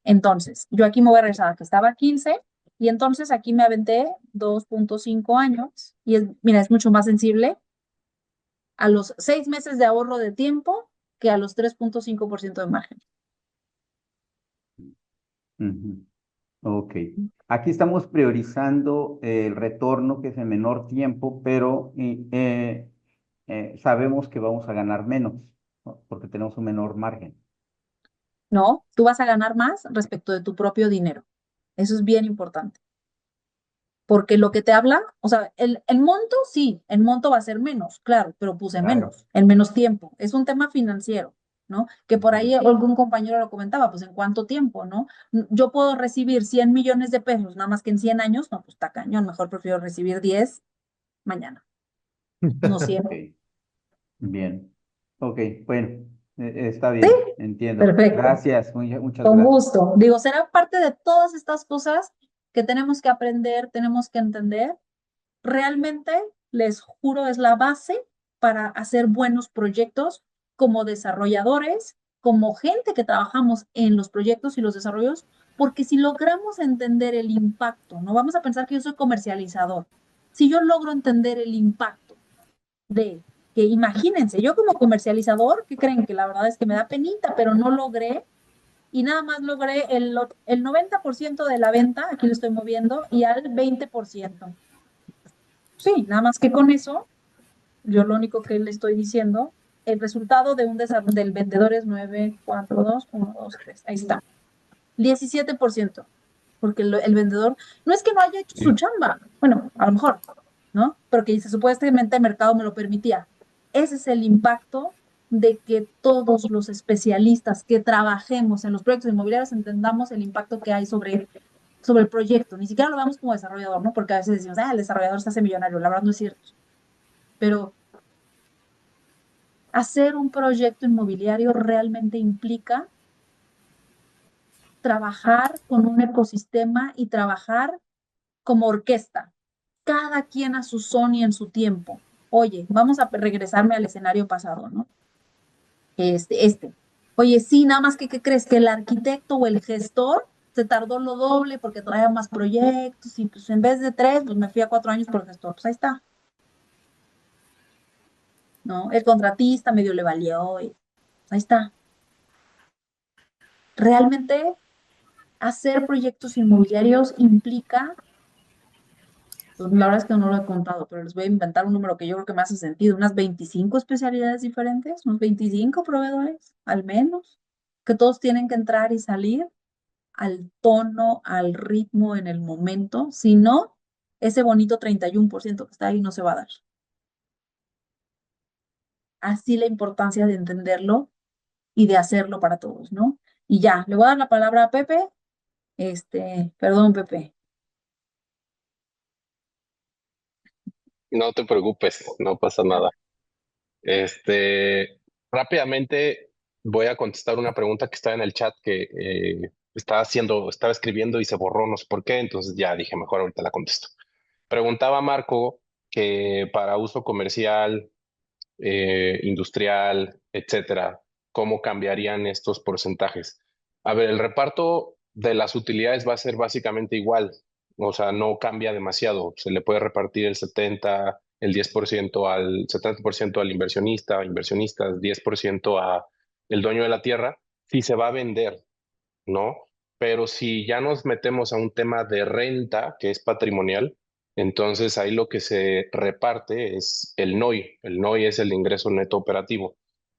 entonces, yo aquí me voy a regresar a que estaba a 15 y entonces aquí me aventé 2.5 años y mira, es mucho más sensible a los 6 meses de ahorro de tiempo que a los 3.5% de margen. Ujú. Ok. Aquí estamos priorizando el retorno, que es en menor tiempo, pero sabemos que vamos a ganar menos, ¿no? Porque tenemos un menor margen. No, tú vas a ganar más respecto de tu propio dinero. Eso es bien importante. Porque lo que te habla, o sea, el monto, sí, el monto va a ser menos, claro, pero puse Claro. menos, en menos tiempo. Es un tema financiero, ¿no? Que por ahí algún compañero lo comentaba, pues en cuánto tiempo, ¿no? Yo puedo recibir 100 millones de pesos, nada más que en 100 años, no, pues está cañón, mejor prefiero recibir 10 mañana, no 100. Ok, bien. Ok, bueno, está Sí, bien, entiendo. perfecto. Gracias, muchas Con gracias. gusto. Digo, será parte de todas estas cosas que tenemos que aprender, tenemos que entender. Realmente, les juro, es la base para hacer buenos proyectos como desarrolladores, como gente que trabajamos en los proyectos y los desarrollos, porque si logramos entender el impacto, no vamos a pensar que yo soy comercializador. Si yo logro entender el impacto de que imagínense, yo como comercializador, ¿qué creen? Que la verdad es que me da penita, pero no logré y nada más logré el 90% de la venta, aquí lo estoy moviendo, y al 20%. Sí, nada más que con eso, yo lo único que le estoy diciendo, el resultado de del vendedor es 9, 4, 2, 1, 2, 3. Ahí está. 17%. Porque el vendedor no es que no haya hecho su chamba. Bueno, a lo mejor, ¿no? Pero que dice, supuestamente el mercado me lo permitía. Ese es el impacto de que todos los especialistas que trabajemos en los proyectos inmobiliarios entendamos el impacto que hay sobre el proyecto. Ni siquiera lo vemos como desarrollador, ¿no? Porque a veces decimos, el desarrollador se hace millonario. La verdad no es cierto. Pero hacer un proyecto inmobiliario realmente implica trabajar con un ecosistema y trabajar como orquesta, cada quien a su son y en su tiempo. Oye, vamos a regresarme al escenario pasado, ¿no? Este. Oye, sí, nada más que, ¿qué crees? Que el arquitecto o el gestor se tardó lo doble porque traía más proyectos y pues en vez de 3, pues me fui a 4 años por gestor. Pues ahí está, ¿no? El contratista medio le valió y ahí está. Realmente hacer proyectos inmobiliarios implica, pues la verdad es que no lo he contado, pero les voy a inventar un número que yo creo que me hace sentido, unas 25 especialidades diferentes, unos 25 proveedores, al menos, que todos tienen que entrar y salir al tono, al ritmo, en el momento. Si no, ese bonito 31% que está ahí no se va a dar. Así la importancia de entenderlo y de hacerlo para todos, ¿no? Y ya, le voy a dar la palabra a Pepe. Perdón, Pepe. No te preocupes, no pasa nada. Rápidamente voy a contestar una pregunta que está en el chat que estaba escribiendo y se borró, no sé por qué, entonces ya dije, mejor ahorita la contesto. Preguntaba Marco que para uso comercial, industrial, etcétera, ¿cómo cambiarían estos porcentajes? A ver, el reparto de las utilidades va a ser básicamente igual, o sea, no cambia demasiado. Se le puede repartir el 70% al inversionista, inversionistas, 10% a el dueño de la tierra, si se va a vender, ¿no? Pero si ya nos metemos a un tema de renta, que es patrimonial, entonces ahí lo que se reparte es el NOI. El NOI es el ingreso neto operativo.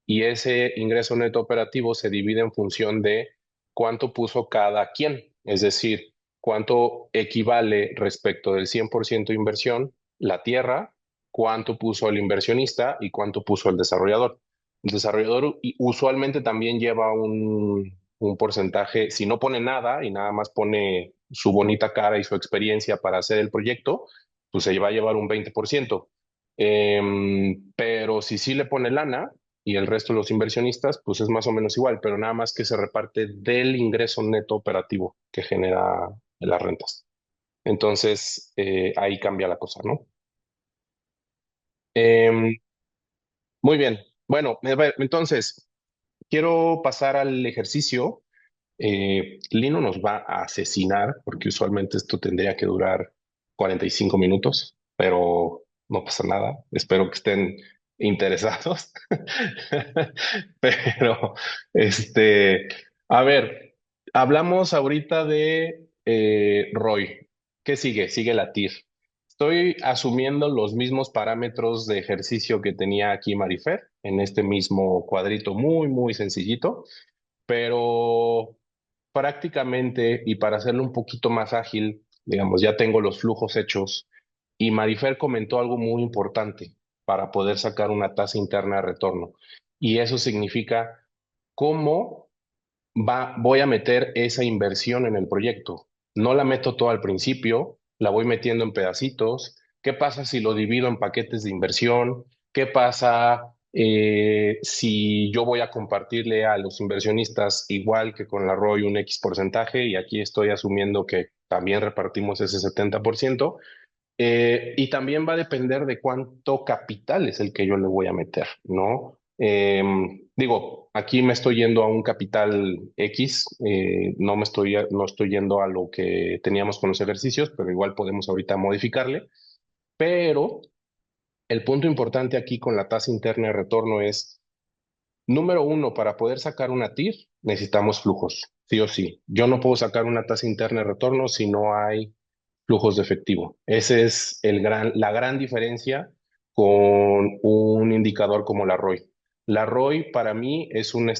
Y ese ingreso neto operativo se divide en función de cuánto puso cada quien. Es decir, cuánto equivale respecto del 100% de inversión la tierra, cuánto puso el inversionista y cuánto puso el desarrollador. El desarrollador usualmente también lleva un porcentaje, si no pone nada y nada más pone su bonita cara y su experiencia para hacer el proyecto, pues se va a llevar un 20%. Pero si sí le pone lana y el resto de los inversionistas, pues es más o menos igual, pero nada más que se reparte del ingreso neto operativo que genera las rentas. Entonces, ahí cambia la cosa, ¿no? Em, Muy bien. Bueno, a ver, entonces, quiero pasar al ejercicio. Lino nos va a asesinar porque usualmente esto tendría que durar 45 minutos, pero no pasa nada. Espero que estén interesados. Pero, a ver, hablamos ahorita de Roy. ¿Qué sigue? Sigue la TIR. Estoy asumiendo los mismos parámetros de ejercicio que tenía aquí Marifer en este mismo cuadrito muy, muy sencillito, pero prácticamente, y para hacerlo un poquito más ágil, digamos, ya tengo los flujos hechos y Marifer comentó algo muy importante para poder sacar una tasa interna de retorno. Y eso significa cómo voy a meter esa inversión en el proyecto. No la meto todo al principio, la voy metiendo en pedacitos. ¿Qué pasa si lo divido en paquetes de inversión? ¿Qué pasa si yo voy a compartirle a los inversionistas igual que con la ROI un X porcentaje? Y aquí estoy asumiendo que también repartimos ese 70%. Y también va a depender de cuánto capital es el que yo le voy a meter, ¿no? Digo, aquí me estoy yendo a un capital X, no estoy yendo a lo que teníamos con los ejercicios, pero igual podemos ahorita modificarle. Pero el punto importante aquí con la tasa interna de retorno es, número uno, para poder sacar una TIR necesitamos flujos, sí o sí. Yo no puedo sacar una tasa interna de retorno si no hay flujos de efectivo. Ese es la gran diferencia con un indicador como la ROI. La ROI para mí es un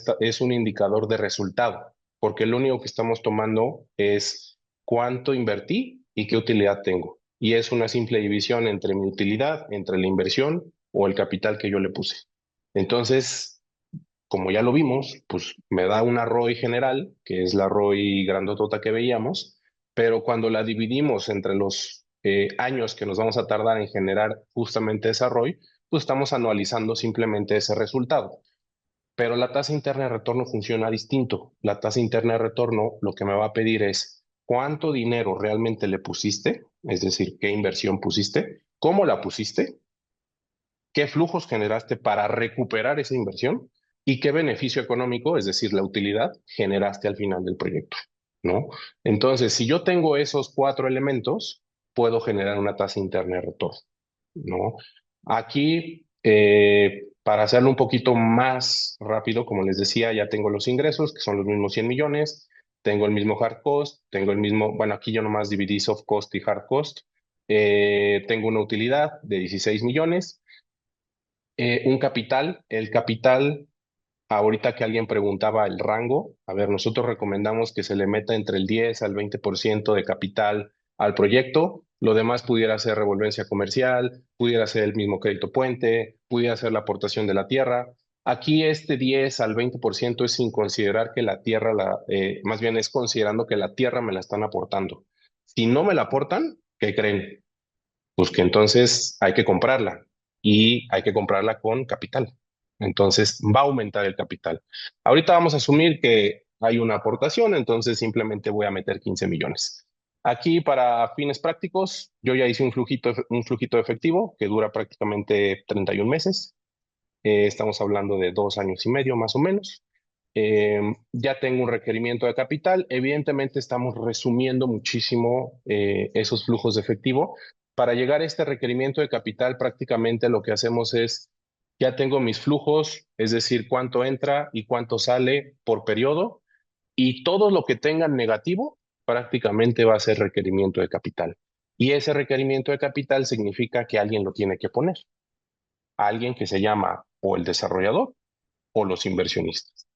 indicador de resultado, porque lo único que estamos tomando es cuánto invertí y qué utilidad tengo. Y es una simple división entre mi utilidad, entre la inversión o el capital que yo le puse. Entonces, como ya lo vimos, pues me da una ROI general, que es la ROI grandotota que veíamos, pero cuando la dividimos entre los años que nos vamos a tardar en generar justamente esa ROI, pues estamos anualizando simplemente ese resultado. Pero la tasa interna de retorno funciona distinto. La tasa interna de retorno lo que me va a pedir es cuánto dinero realmente le pusiste, es decir, qué inversión pusiste, cómo la pusiste, qué flujos generaste para recuperar esa inversión y qué beneficio económico, es decir, la utilidad, generaste al final del proyecto, ¿no? Entonces, si yo tengo esos 4 elementos, puedo generar una tasa interna de retorno, ¿no? Aquí, para hacerlo un poquito más rápido, como les decía, ya tengo los ingresos, que son los mismos 100 millones, tengo el mismo hard cost, tengo el mismo, bueno, aquí yo nomás dividí soft cost y hard cost, tengo una utilidad de 16 millones, un capital, el capital, ahorita que alguien preguntaba el rango, a ver, nosotros recomendamos que se le meta entre el 10 al 20% de capital al proyecto. Lo demás pudiera ser revolvencia comercial, pudiera ser el mismo crédito puente, pudiera ser la aportación de la tierra. Aquí este 10 al 20% es sin considerar que la tierra, más bien es considerando que la tierra me la están aportando. Si no me la aportan, ¿qué creen? Pues que entonces hay que comprarla y hay que comprarla con capital. Entonces va a aumentar el capital. Ahorita vamos a asumir que hay una aportación, entonces simplemente voy a meter 15 millones. Aquí para fines prácticos, yo ya hice un flujito efectivo que dura prácticamente 31 meses. Estamos hablando de 2 años y medio más o menos. Ya tengo un requerimiento de capital. Evidentemente estamos resumiendo muchísimo esos flujos de efectivo. Para llegar a este requerimiento de capital, prácticamente lo que hacemos es, ya tengo mis flujos, es decir, cuánto entra y cuánto sale por periodo, y todo lo que tengan negativo prácticamente va a ser requerimiento de capital. Y ese requerimiento de capital significa que alguien lo tiene que poner. Alguien que se llama o el desarrollador o los inversionistas.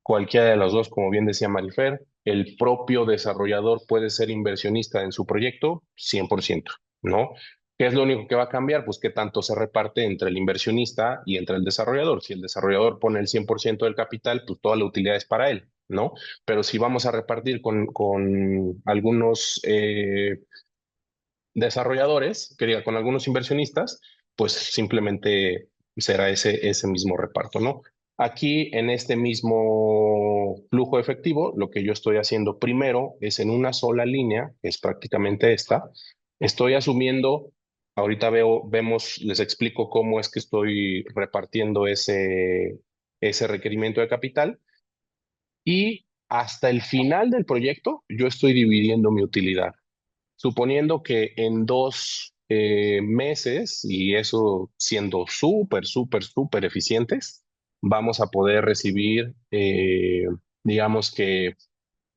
Cualquiera de los dos, como bien decía Marifer, el propio desarrollador puede ser inversionista en su proyecto 100%, ¿no? ¿Qué es lo único que va a cambiar? Pues qué tanto se reparte entre el inversionista y entre el desarrollador. Si el desarrollador pone el 100% del capital, pues toda la utilidad es para él, ¿no? Pero si vamos a repartir con algunos desarrolladores, que diga, con algunos inversionistas, pues simplemente será ese mismo reparto, ¿no? Aquí en este mismo flujo efectivo, lo que yo estoy haciendo primero es en una sola línea, que es prácticamente esta, estoy asumiendo, ahorita vemos, les explico cómo es que estoy repartiendo ese requerimiento de capital, y hasta el final del proyecto yo estoy dividiendo mi utilidad, suponiendo que en 2 meses, y eso siendo súper eficientes, vamos a poder recibir, digamos que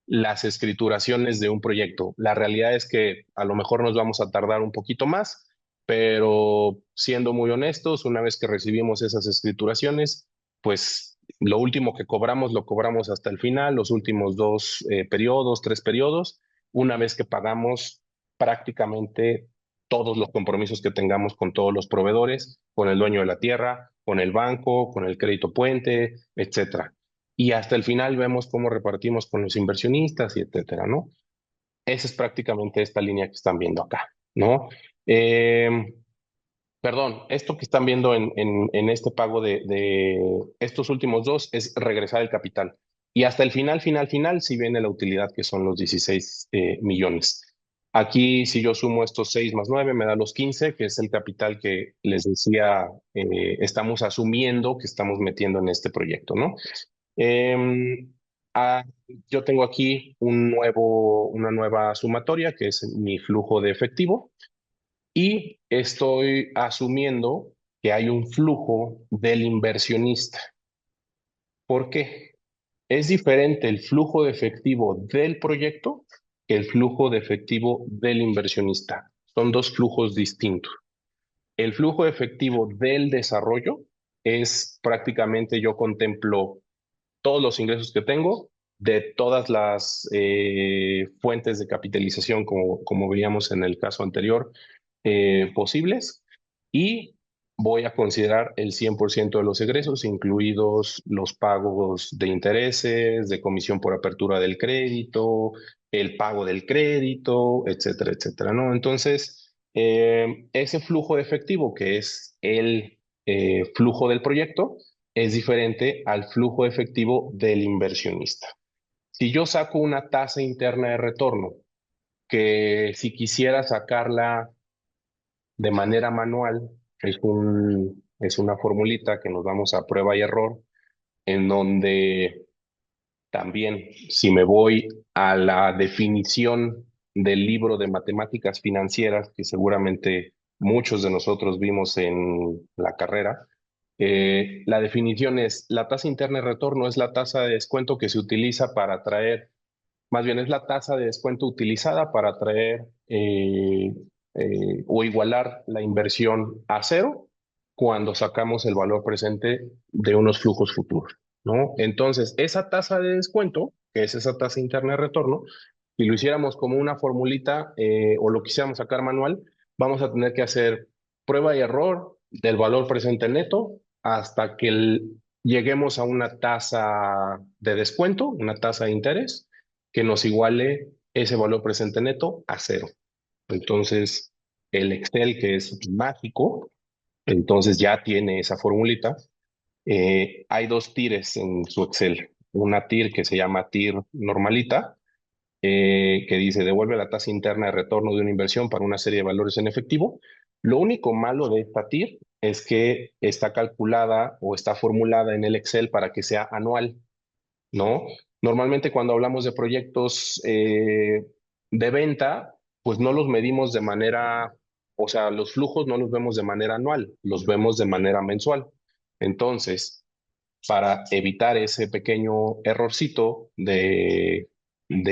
las escrituraciones de un proyecto. La realidad es que a lo mejor nos vamos a tardar un poquito más, pero siendo muy honestos, una vez que recibimos esas escrituraciones, pues lo último que cobramos lo cobramos hasta el final, los últimos 2 periodos, 3 periodos, una vez que pagamos prácticamente todos los compromisos que tengamos con todos los proveedores, con el dueño de la tierra, con el banco, con el crédito puente, etcétera. Y hasta el final vemos cómo repartimos con los inversionistas y etcétera, ¿no? Esa es prácticamente esta línea que están viendo acá, ¿no? Eh, Perdón, esto que están viendo en este pago de estos últimos dos es regresar el capital. Y hasta el final, sí viene la utilidad, que son los 16 millones. Aquí, si yo sumo estos 6 más 9, me da los 15, que es el capital que les decía, estamos asumiendo que estamos metiendo en este proyecto, ¿no? Em, ah, yo tengo aquí una nueva sumatoria, que es mi flujo de efectivo, y estoy asumiendo que hay un flujo del inversionista. ¿Por qué? Es diferente el flujo de efectivo del proyecto que el flujo de efectivo del inversionista. Son dos flujos distintos. El flujo de efectivo del desarrollo es prácticamente, yo contemplo todos los ingresos que tengo de todas las fuentes de capitalización, como veíamos en el caso anterior, posibles, y voy a considerar el 100% de los egresos, incluidos los pagos de intereses, de comisión por apertura del crédito, el pago del crédito, etcétera, etcétera, ¿no? Entonces, ese flujo de efectivo, que es el flujo del proyecto, es diferente al flujo efectivo del inversionista. Si yo saco una tasa interna de retorno, que si quisiera sacarla de manera manual, es una formulita que nos vamos a prueba y error, en donde también, si me voy a la definición del libro de matemáticas financieras, que seguramente muchos de nosotros vimos en la carrera, la definición es: la tasa interna de retorno es la tasa de descuento que se utiliza para atraer, más bien es la tasa de descuento utilizada para atraer o igualar la inversión a cero cuando sacamos el valor presente de unos flujos futuros, ¿no? Entonces, esa tasa de descuento, que es esa tasa interna de retorno, si lo hiciéramos como una formulita o lo quisiéramos sacar manual, vamos a tener que hacer prueba y error del valor presente neto hasta que lleguemos a una tasa de descuento, una tasa de interés, que nos iguale ese valor presente neto a cero. Entonces, el Excel, que es mágico, entonces ya tiene esa formulita. Hay dos tires en su Excel. Una TIR que se llama TIR normalita, que dice: devuelve la tasa interna de retorno de una inversión para una serie de valores en efectivo. Lo único malo de esta TIR es que está calculada o está formulada en el Excel para que sea anual, ¿no? Normalmente cuando hablamos de proyectos de venta, pues no los medimos de manera, o sea, los flujos no los vemos de manera anual, los vemos de manera mensual. Entonces, para evitar ese pequeño errorcito de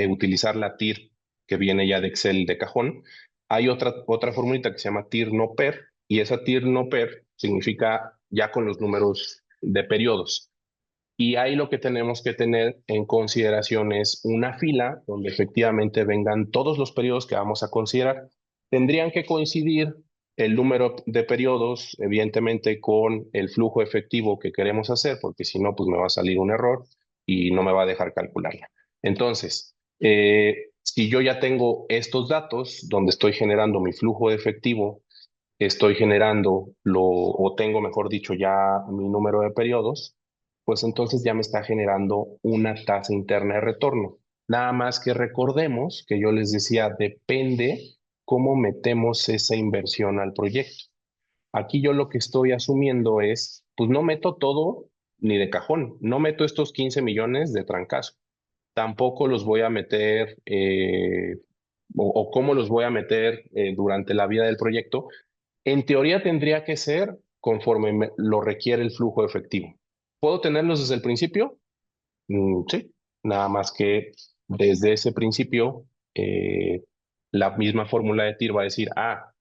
utilizar la TIR que viene ya de Excel de cajón, hay otra formulita que se llama TIR no PER, y esa TIR no PER significa ya con los números de periodos. Y ahí lo que tenemos que tener en consideración es una fila donde efectivamente vengan todos los periodos que vamos a considerar. Tendrían que coincidir el número de periodos, evidentemente, con el flujo efectivo que queremos hacer, porque si no, pues me va a salir un error y no me va a dejar calcularla. Entonces, si yo ya tengo estos datos donde estoy generando mi flujo de efectivo, estoy generando o tengo, mejor dicho, ya mi número de periodos, pues entonces ya me está generando una tasa interna de retorno. Nada más que recordemos que yo les decía, depende cómo metemos esa inversión al proyecto. Aquí yo lo que estoy asumiendo es, pues no meto todo ni de cajón, no meto estos 15 millones de trancazo. Tampoco los voy a meter, o cómo los voy a meter durante la vida del proyecto. En teoría tendría que ser conforme lo requiere el flujo efectivo. ¿Puedo tenerlos desde el principio? Sí, nada más que desde ese principio la misma fórmula de TIR va a decir: ah,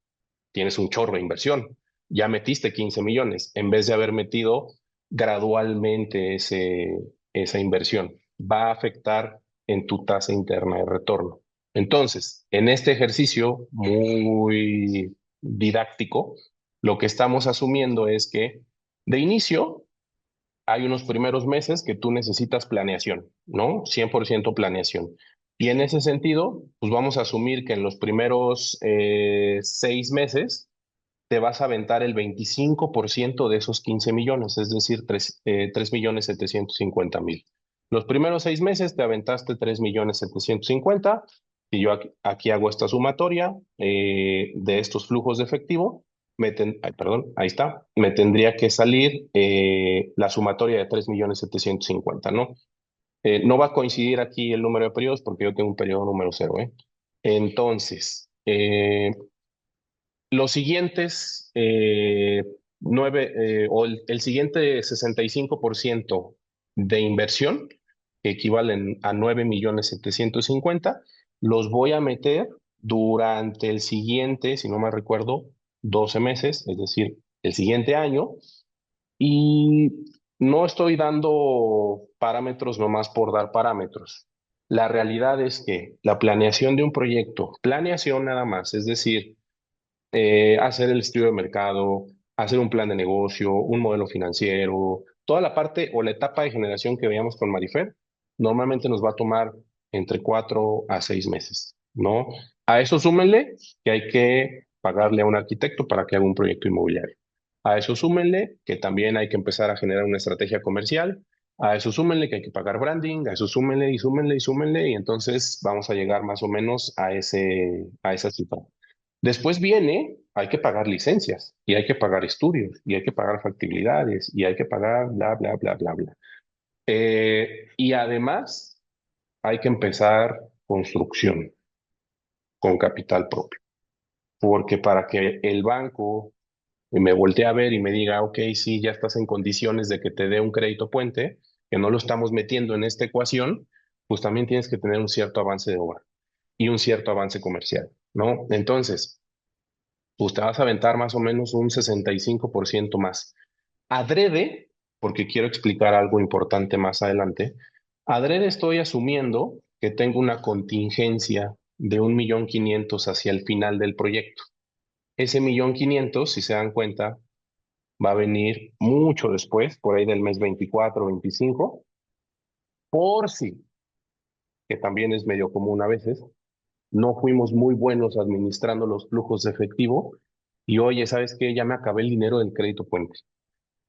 tienes un chorro de inversión, ya metiste 15 millones, en vez de haber metido gradualmente esa inversión. Va a afectar en tu tasa interna de retorno. Entonces, en este ejercicio muy didáctico, lo que estamos asumiendo es que de inicio hay unos primeros meses que tú necesitas planeación, ¿no? 100% planeación. Y en ese sentido, pues vamos a asumir que en los primeros 6 meses te vas a aventar el 25% de esos 15 millones, es decir, 3.750.000. Los primeros 6 meses te aventaste 3.750.000, y yo aquí hago esta sumatoria de estos flujos de efectivo. Ay, perdón, ahí está. Me tendría que salir la sumatoria de 3.750.000, ¿no? No va a coincidir aquí el número de periodos porque yo tengo un periodo número 0, ¿eh? Entonces, los siguientes el siguiente 65% de inversión, que equivalen a 9.750.000, los voy a meter durante el siguiente, si no me recuerdo, 12 meses, es decir, el siguiente año, y no estoy dando parámetros nomás por dar parámetros. La realidad es que la planeación de un proyecto, planeación nada más, es decir, hacer el estudio de mercado, hacer un plan de negocio, un modelo financiero, toda la parte o la etapa de generación que veíamos con Marifer, normalmente nos va a tomar entre 4 a 6 meses, ¿no? A eso súmenle que hay que pagarle a un arquitecto para que haga un proyecto inmobiliario. A eso súmenle que también hay que empezar a generar una estrategia comercial. A eso súmenle que hay que pagar branding. A eso súmenle y súmenle y súmenle, y entonces vamos a llegar más o menos a esa cifra. Después viene, hay que pagar licencias, y hay que pagar estudios, y hay que pagar factibilidades, y hay que pagar bla, bla, bla, bla, bla. Y además hay que empezar construcción con capital propio, porque para que el banco me voltee a ver y me diga, ok, sí, ya estás en condiciones de que te dé un crédito puente, que no lo estamos metiendo en esta ecuación, pues también tienes que tener un cierto avance de obra y un cierto avance comercial, ¿no? Entonces, pues te vas a aventar más o menos un 65% más. Adrede, porque quiero explicar algo importante más adelante, adrede estoy asumiendo que tengo una contingencia de 1.500.000 hacia el final del proyecto. Ese 1.500.000, si se dan cuenta, va a venir mucho después, por ahí del mes 24 o 25, por si, que también es medio común a veces, no fuimos muy buenos administrando los flujos de efectivo y oye, ¿sabes qué? Ya me acabé el dinero del crédito puente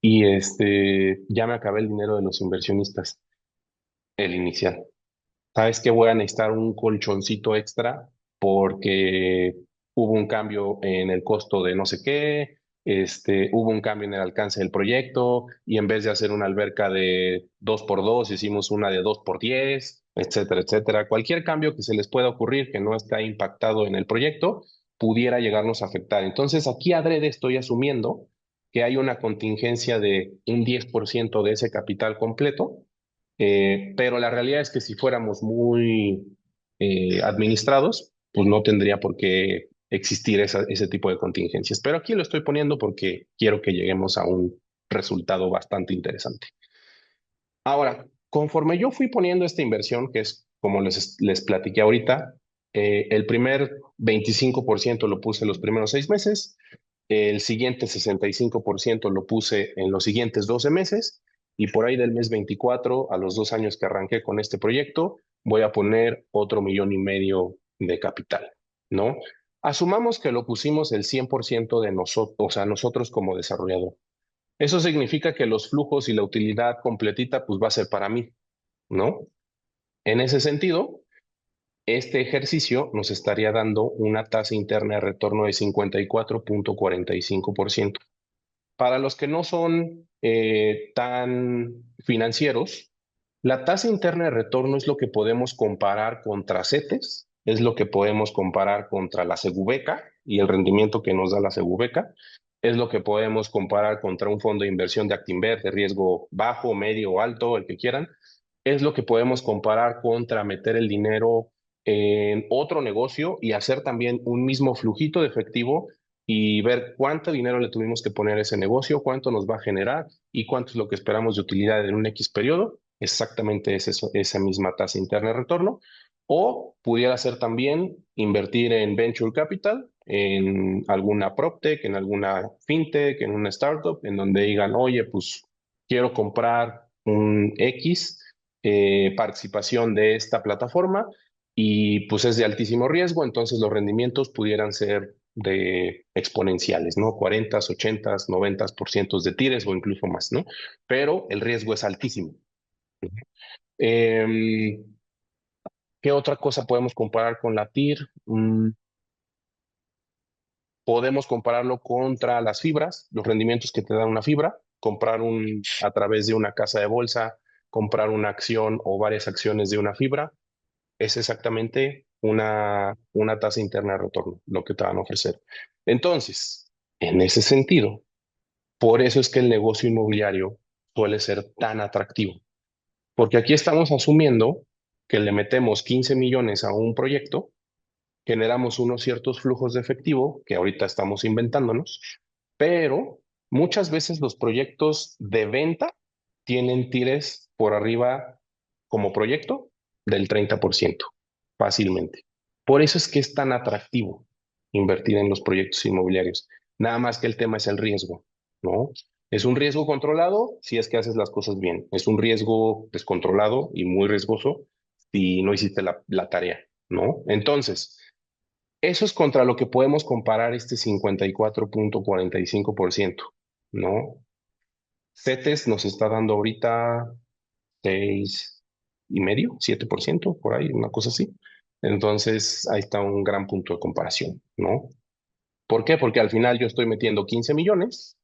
y ya me acabé el dinero de los inversionistas, el inicial. ¿Sabes qué? Voy a necesitar un colchoncito extra porque hubo un cambio en el costo de no sé qué, hubo un cambio en el alcance del proyecto y en vez de hacer una alberca de 2x2 hicimos una de 2x10, etcétera, etcétera. Cualquier cambio que se les pueda ocurrir que no está impactado en el proyecto pudiera llegarnos a afectar. Entonces aquí adrede estoy asumiendo que hay una contingencia de un 10% de ese capital completo, pero la realidad es que si fuéramos muy administrados, pues no tendría por qué existir ese tipo de contingencias. Pero aquí lo estoy poniendo porque quiero que lleguemos a un resultado bastante interesante. Ahora, conforme yo fui poniendo esta inversión, que es como les platiqué ahorita, el primer 25% lo puse en los primeros 6 meses, el siguiente 65% lo puse en los siguientes 12 meses y por ahí del mes 24 a los 2 años que arranqué con este proyecto, voy a poner otro 1.500.000 de capital, ¿no? Asumamos que lo pusimos el 100% de nosotros, o sea, nosotros como desarrollador. Eso significa que los flujos y la utilidad completita, pues va a ser para mí, ¿no? En ese sentido, este ejercicio nos estaría dando una tasa interna de retorno de 54.45%. Para los que no son tan financieros, la tasa interna de retorno es lo que podemos comparar contra CETES, es lo que podemos comparar contra la Segubeca y el rendimiento que nos da la Segubeca, es lo que podemos comparar contra un fondo de inversión de Actinver de riesgo bajo, medio o alto, el que quieran, es lo que podemos comparar contra meter el dinero en otro negocio y hacer también un mismo flujito de efectivo y ver cuánto dinero le tuvimos que poner a ese negocio, cuánto nos va a generar y cuánto es lo que esperamos de utilidad en un X periodo. Exactamente es eso, esa misma tasa interna de retorno. O pudiera ser también invertir en venture capital, en alguna PropTech, en alguna FinTech, en una startup, en donde digan, oye, pues quiero comprar un X participación de esta plataforma y pues es de altísimo riesgo, entonces los rendimientos pudieran ser de exponenciales, ¿no? 40, 80, 90% de tires o incluso más, ¿no? Pero el riesgo es altísimo. Eh, ¿Qué otra cosa podemos comparar con la TIR? Podemos compararlo contra las fibras, los rendimientos que te da una fibra, comprar a través de una casa de bolsa, comprar una acción o varias acciones de una fibra, es exactamente una tasa interna de retorno, lo que te van a ofrecer. Entonces, en ese sentido, por eso es que el negocio inmobiliario suele ser tan atractivo, porque aquí estamos asumiendo que le metemos 15 millones a un proyecto, generamos unos ciertos flujos de efectivo que ahorita estamos inventándonos, pero muchas veces los proyectos de venta tienen tires por arriba como proyecto del 30%, fácilmente. Por eso es que es tan atractivo invertir en los proyectos inmobiliarios. Nada más que el tema es el riesgo, ¿no? Es un riesgo controlado si es que haces las cosas bien. Es un riesgo descontrolado y muy riesgoso si no hiciste la tarea, ¿no? Entonces, eso es contra lo que podemos comparar este 54.45%, ¿no? CETES nos está dando ahorita 6,5, 7%, por ahí, una cosa así. Entonces, ahí está un gran punto de comparación, ¿no? ¿Por qué? Porque al final yo estoy metiendo 15 millones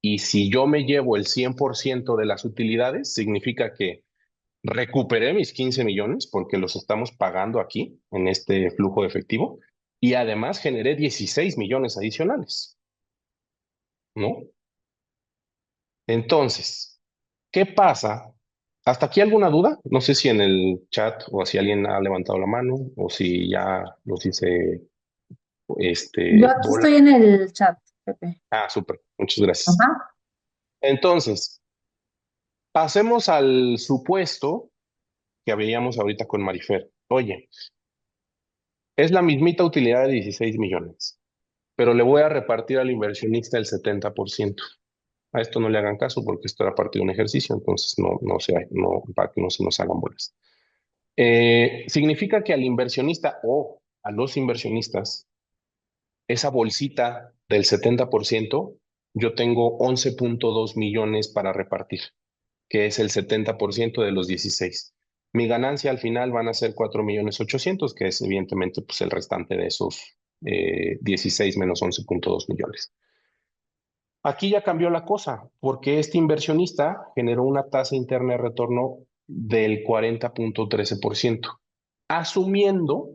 y si yo me llevo el 100% de las utilidades, significa que recuperé mis 15 millones porque los estamos pagando aquí en este flujo de efectivo y además generé 16 millones adicionales, ¿no? Entonces, ¿qué pasa? ¿Hasta aquí alguna duda? No sé si en el chat o si alguien ha levantado la mano o si ya los hice Yo aquí bola. estoy en el chat, Pepe. Ah, súper, muchas gracias. Ajá. Entonces, pasemos al supuesto que veíamos ahorita con Marifer. Oye, es la mismita utilidad de 16 millones, pero le voy a repartir al inversionista el 70%. A esto no le hagan caso porque esto era parte de un ejercicio, entonces para que no se nos hagan bolas. Significa que al inversionista o a los inversionistas, esa bolsita del 70%, yo tengo 11.2 millones para repartir, que es el 70% de los 16. Mi ganancia al final van a ser 4.800.000, que es evidentemente pues, el restante de esos 16 menos 11.2 millones. Aquí ya cambió la cosa, porque este inversionista generó una tasa interna de retorno del 40.13%, asumiendo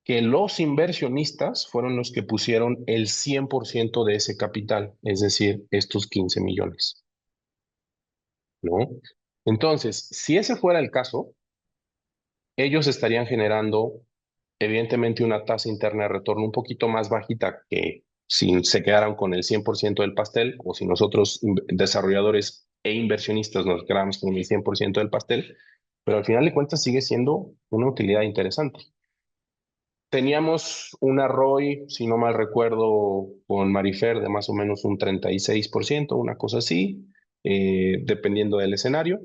que los inversionistas fueron los que pusieron el 100% de ese capital, es decir, estos 15 millones, ¿no? Entonces, si ese fuera el caso, ellos estarían generando, evidentemente, una tasa interna de retorno un poquito más bajita que si se quedaran con el 100% del pastel o si nosotros, desarrolladores e inversionistas, nos quedáramos con el 100% del pastel, pero al final de cuentas sigue siendo una utilidad interesante. Teníamos una ROI, si no mal recuerdo, con Marifer de más o menos un 36%, una cosa así, dependiendo del escenario.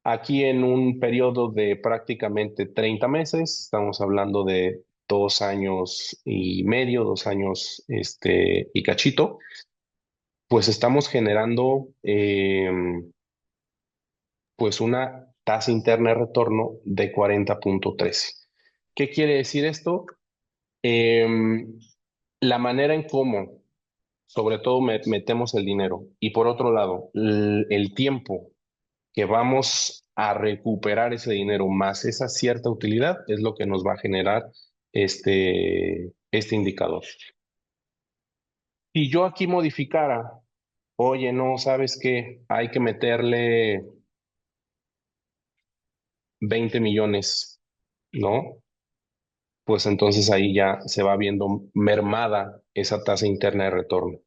Aquí en un periodo de prácticamente 30 meses, estamos hablando de 2 años y medio, 2 años y cachito, pues estamos generando pues una tasa interna de retorno de 40.13. ¿Qué quiere decir esto? La manera en cómo, sobre todo, metemos el dinero y por otro lado, el tiempo que vamos a recuperar ese dinero más esa cierta utilidad es lo que nos va a generar este indicador. Si yo aquí modificara, oye, no, ¿sabes qué? Hay que meterle 20 millones, ¿no? Pues entonces ahí ya se va viendo mermada esa tasa interna de retorno.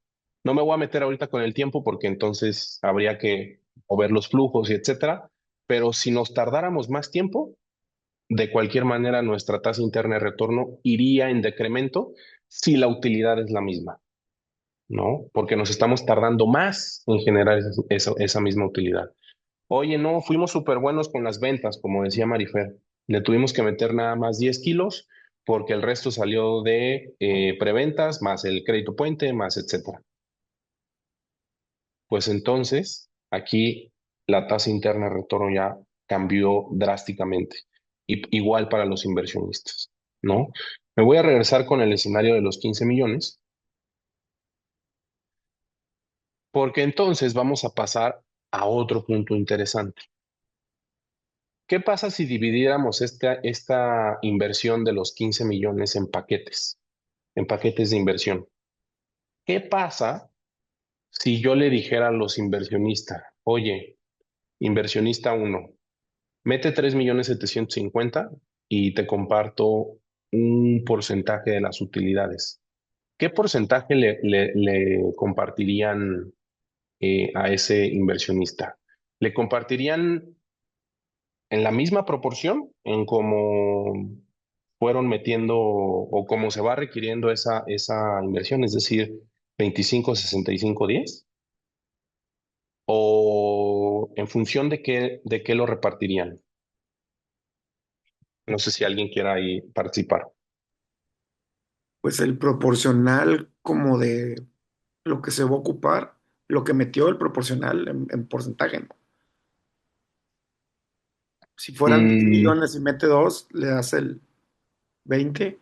No me voy a meter ahorita con el tiempo porque entonces habría que mover los flujos y etcétera, pero si nos tardáramos más tiempo, de cualquier manera nuestra tasa interna de retorno iría en decremento si la utilidad es la misma, ¿no? Porque nos estamos tardando más en generar esa misma utilidad. Oye, no, fuimos súper buenos con las ventas, como decía Marifer. Le tuvimos que meter nada más 10 kilos porque el resto salió de preventas, más el crédito puente, más etcétera. Pues entonces, aquí la tasa interna de retorno ya cambió drásticamente. Igual para los inversionistas, ¿no? Me voy a regresar con el escenario de los 15 millones, porque entonces vamos a pasar a otro punto interesante. ¿Qué pasa si dividiéramos esta inversión de los 15 millones en paquetes de inversión? ¿Qué pasa si yo le dijera a los inversionistas, oye, inversionista 1, mete 3.750.000 y te comparto un porcentaje de las utilidades? ¿Qué porcentaje le compartirían a ese inversionista? ¿Le compartirían en la misma proporción en cómo fueron metiendo o cómo se va requiriendo esa inversión, es decir, 25, 65, 10? ¿O en función de qué lo repartirían? No sé si alguien quiera ahí participar. Pues el proporcional como de lo que se va a ocupar, lo que metió el proporcional en porcentaje, ¿no? Si fueran 10 Mm, millones y mete 2, le das el 20,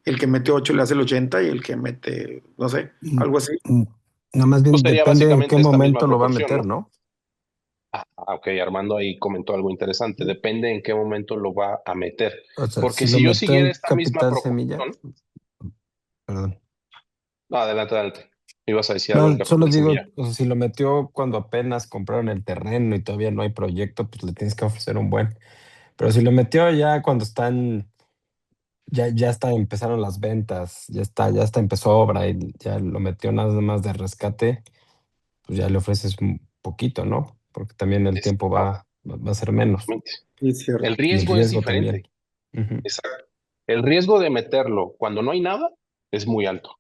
el que mete 8 le hace el 80 y el que mete, no sé, Mm, algo así. mm, No, más pues bien sería depende en qué básicamente esta misma momento lo va a proporción, meter, ¿no? ¿no? Ok, Armando ahí comentó algo interesante. Depende en qué momento lo va a meter. O sea, Porque si lo si yo metió siguiera en esta misma capital semilla, proporción, perdón. no, adelante, adelante. Ibas a decir algo del No, solo capital digo, semilla. o sea, si lo metió cuando apenas compraron el terreno y todavía no hay proyecto, pues le tienes que ofrecer un buen. Pero si lo metió ya cuando están, ya está, empezaron las ventas, ya está, empezó obra y ya lo metió nada más de rescate, pues ya le ofreces un poquito, ¿no? Porque también el tiempo va a ser menos. Exactamente. Sí, cierto. El Y el riesgo es riesgo también. diferente. Ujú. Exacto. El riesgo de meterlo cuando no hay nada es muy alto.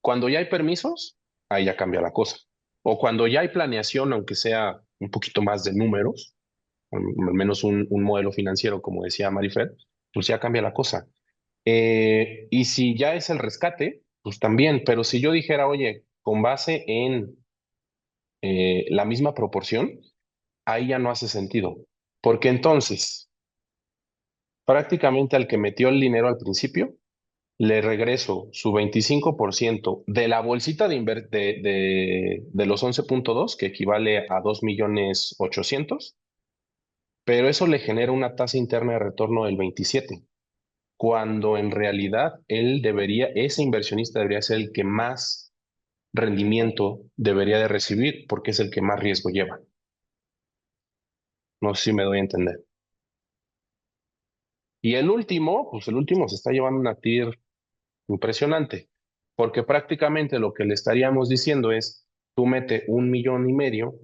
Cuando ya hay permisos, ahí ya cambia la cosa. O cuando ya hay planeación, aunque sea un poquito más de números, al menos un modelo financiero, como decía Marifer, pues ya cambia la cosa. Y si ya es el rescate, pues también, pero si yo dijera, oye, con base en la misma proporción, ahí ya no hace sentido. Porque entonces, prácticamente al que metió el dinero al principio, le regreso su 25% de la bolsita de los 11.2 que equivale a 2.800.000, pero eso le genera una tasa interna de retorno del 27, cuando en realidad ese inversionista debería ser el que más rendimiento debería de recibir, porque es el que más riesgo lleva. No sé si me doy a entender. Y el último, pues el último se está llevando una TIR impresionante, porque prácticamente lo que le estaríamos diciendo es, tú mete 1.500.000,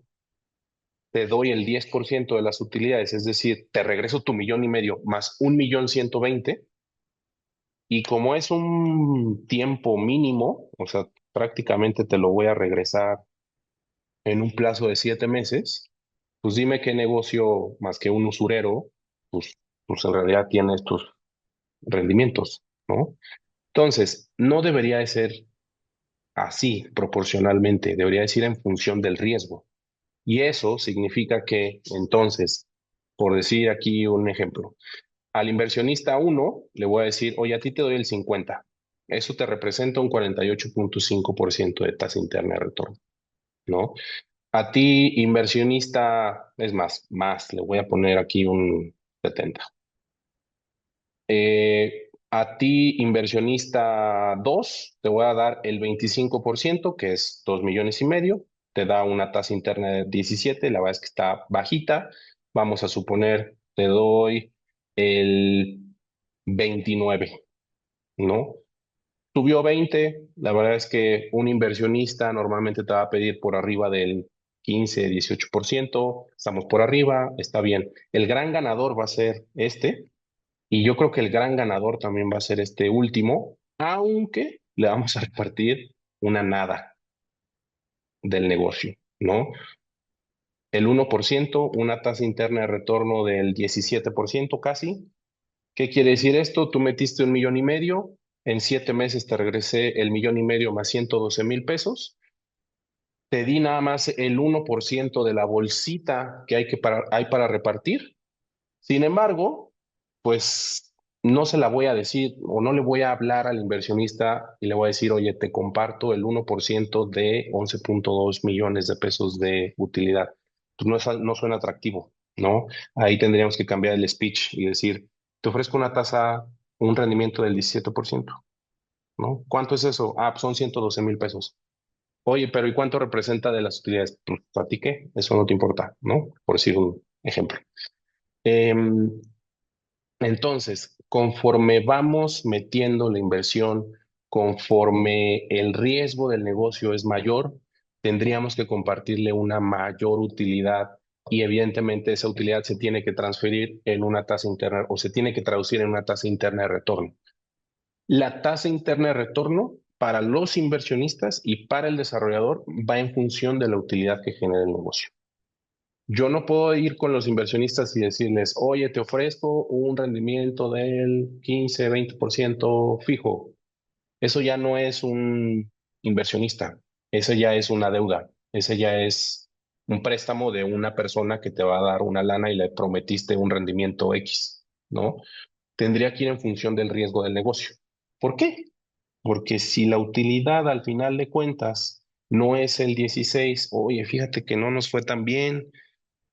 te doy el 10% de las utilidades, es decir, te regreso tu 1.500.000 más 1.120.000, y como es un tiempo mínimo, o sea, prácticamente te lo voy a regresar en un plazo de 7 meses, pues dime qué negocio más que un usurero, pues en realidad tiene estos rendimientos, ¿no? Entonces, no debería de ser así proporcionalmente, debería decir en función del riesgo. Y eso significa que entonces, por decir aquí un ejemplo, al inversionista uno le voy a decir, oye, a ti te doy el 50. Eso te representa un 48.5% de tasa interna de retorno, ¿no? A ti, inversionista, es más, le voy a poner aquí un 70. A ti, inversionista 2 te voy a dar el 25%, que es 2.500.000, te da una tasa interna de 17, la verdad es que está bajita. Vamos a suponer, te doy el 29, ¿no? Subió 20, la verdad es que un inversionista normalmente te va a pedir por arriba del 15, 18%, estamos por arriba, está bien. El gran ganador va a ser este, y yo creo que el gran ganador también va a ser este último, aunque le vamos a repartir una nada del negocio, ¿no? El 1%, una tasa interna de retorno del 17% casi. ¿Qué quiere decir esto? Tú metiste 1.500.000, en 7 meses te regresé el 1.500.000 más 112.000 pesos. Te di nada más el 1% de la bolsita que hay para repartir. Sin embargo, pues no se la voy a decir o no le voy a hablar al inversionista y le voy a decir, oye, te comparto el 1% de 11.2 millones de pesos de utilidad. Pues no suena atractivo, ¿no? Ahí tendríamos que cambiar el speech y decir, te ofrezco una tasa, un rendimiento del 17%, ¿no? ¿Cuánto es eso? Ah, pues son 112.000 pesos. Oye, pero ¿y cuánto representa de las utilidades? Pues, ¿a ti qué? Eso no te importa, ¿no? Por decir un ejemplo. Em, entonces, conforme vamos metiendo la inversión, conforme el riesgo del negocio es mayor, tendríamos que compartirle una mayor utilidad, y evidentemente esa utilidad se tiene que transferir en una tasa interna o se tiene que traducir en una tasa interna de retorno. La tasa interna de retorno para los inversionistas y para el desarrollador va en función de la utilidad que genera el negocio. Yo no puedo ir con los inversionistas y decirles, oye, te ofrezco un rendimiento del 15, 20% fijo. Eso ya no es un inversionista, esa ya es una deuda, ese ya es un préstamo de una persona que te va a dar una lana y le prometiste un rendimiento X, ¿no? Tendría que ir en función del riesgo del negocio. ¿Por qué? Porque si la utilidad al final de cuentas no es el 16, oye, fíjate que no nos fue tan bien,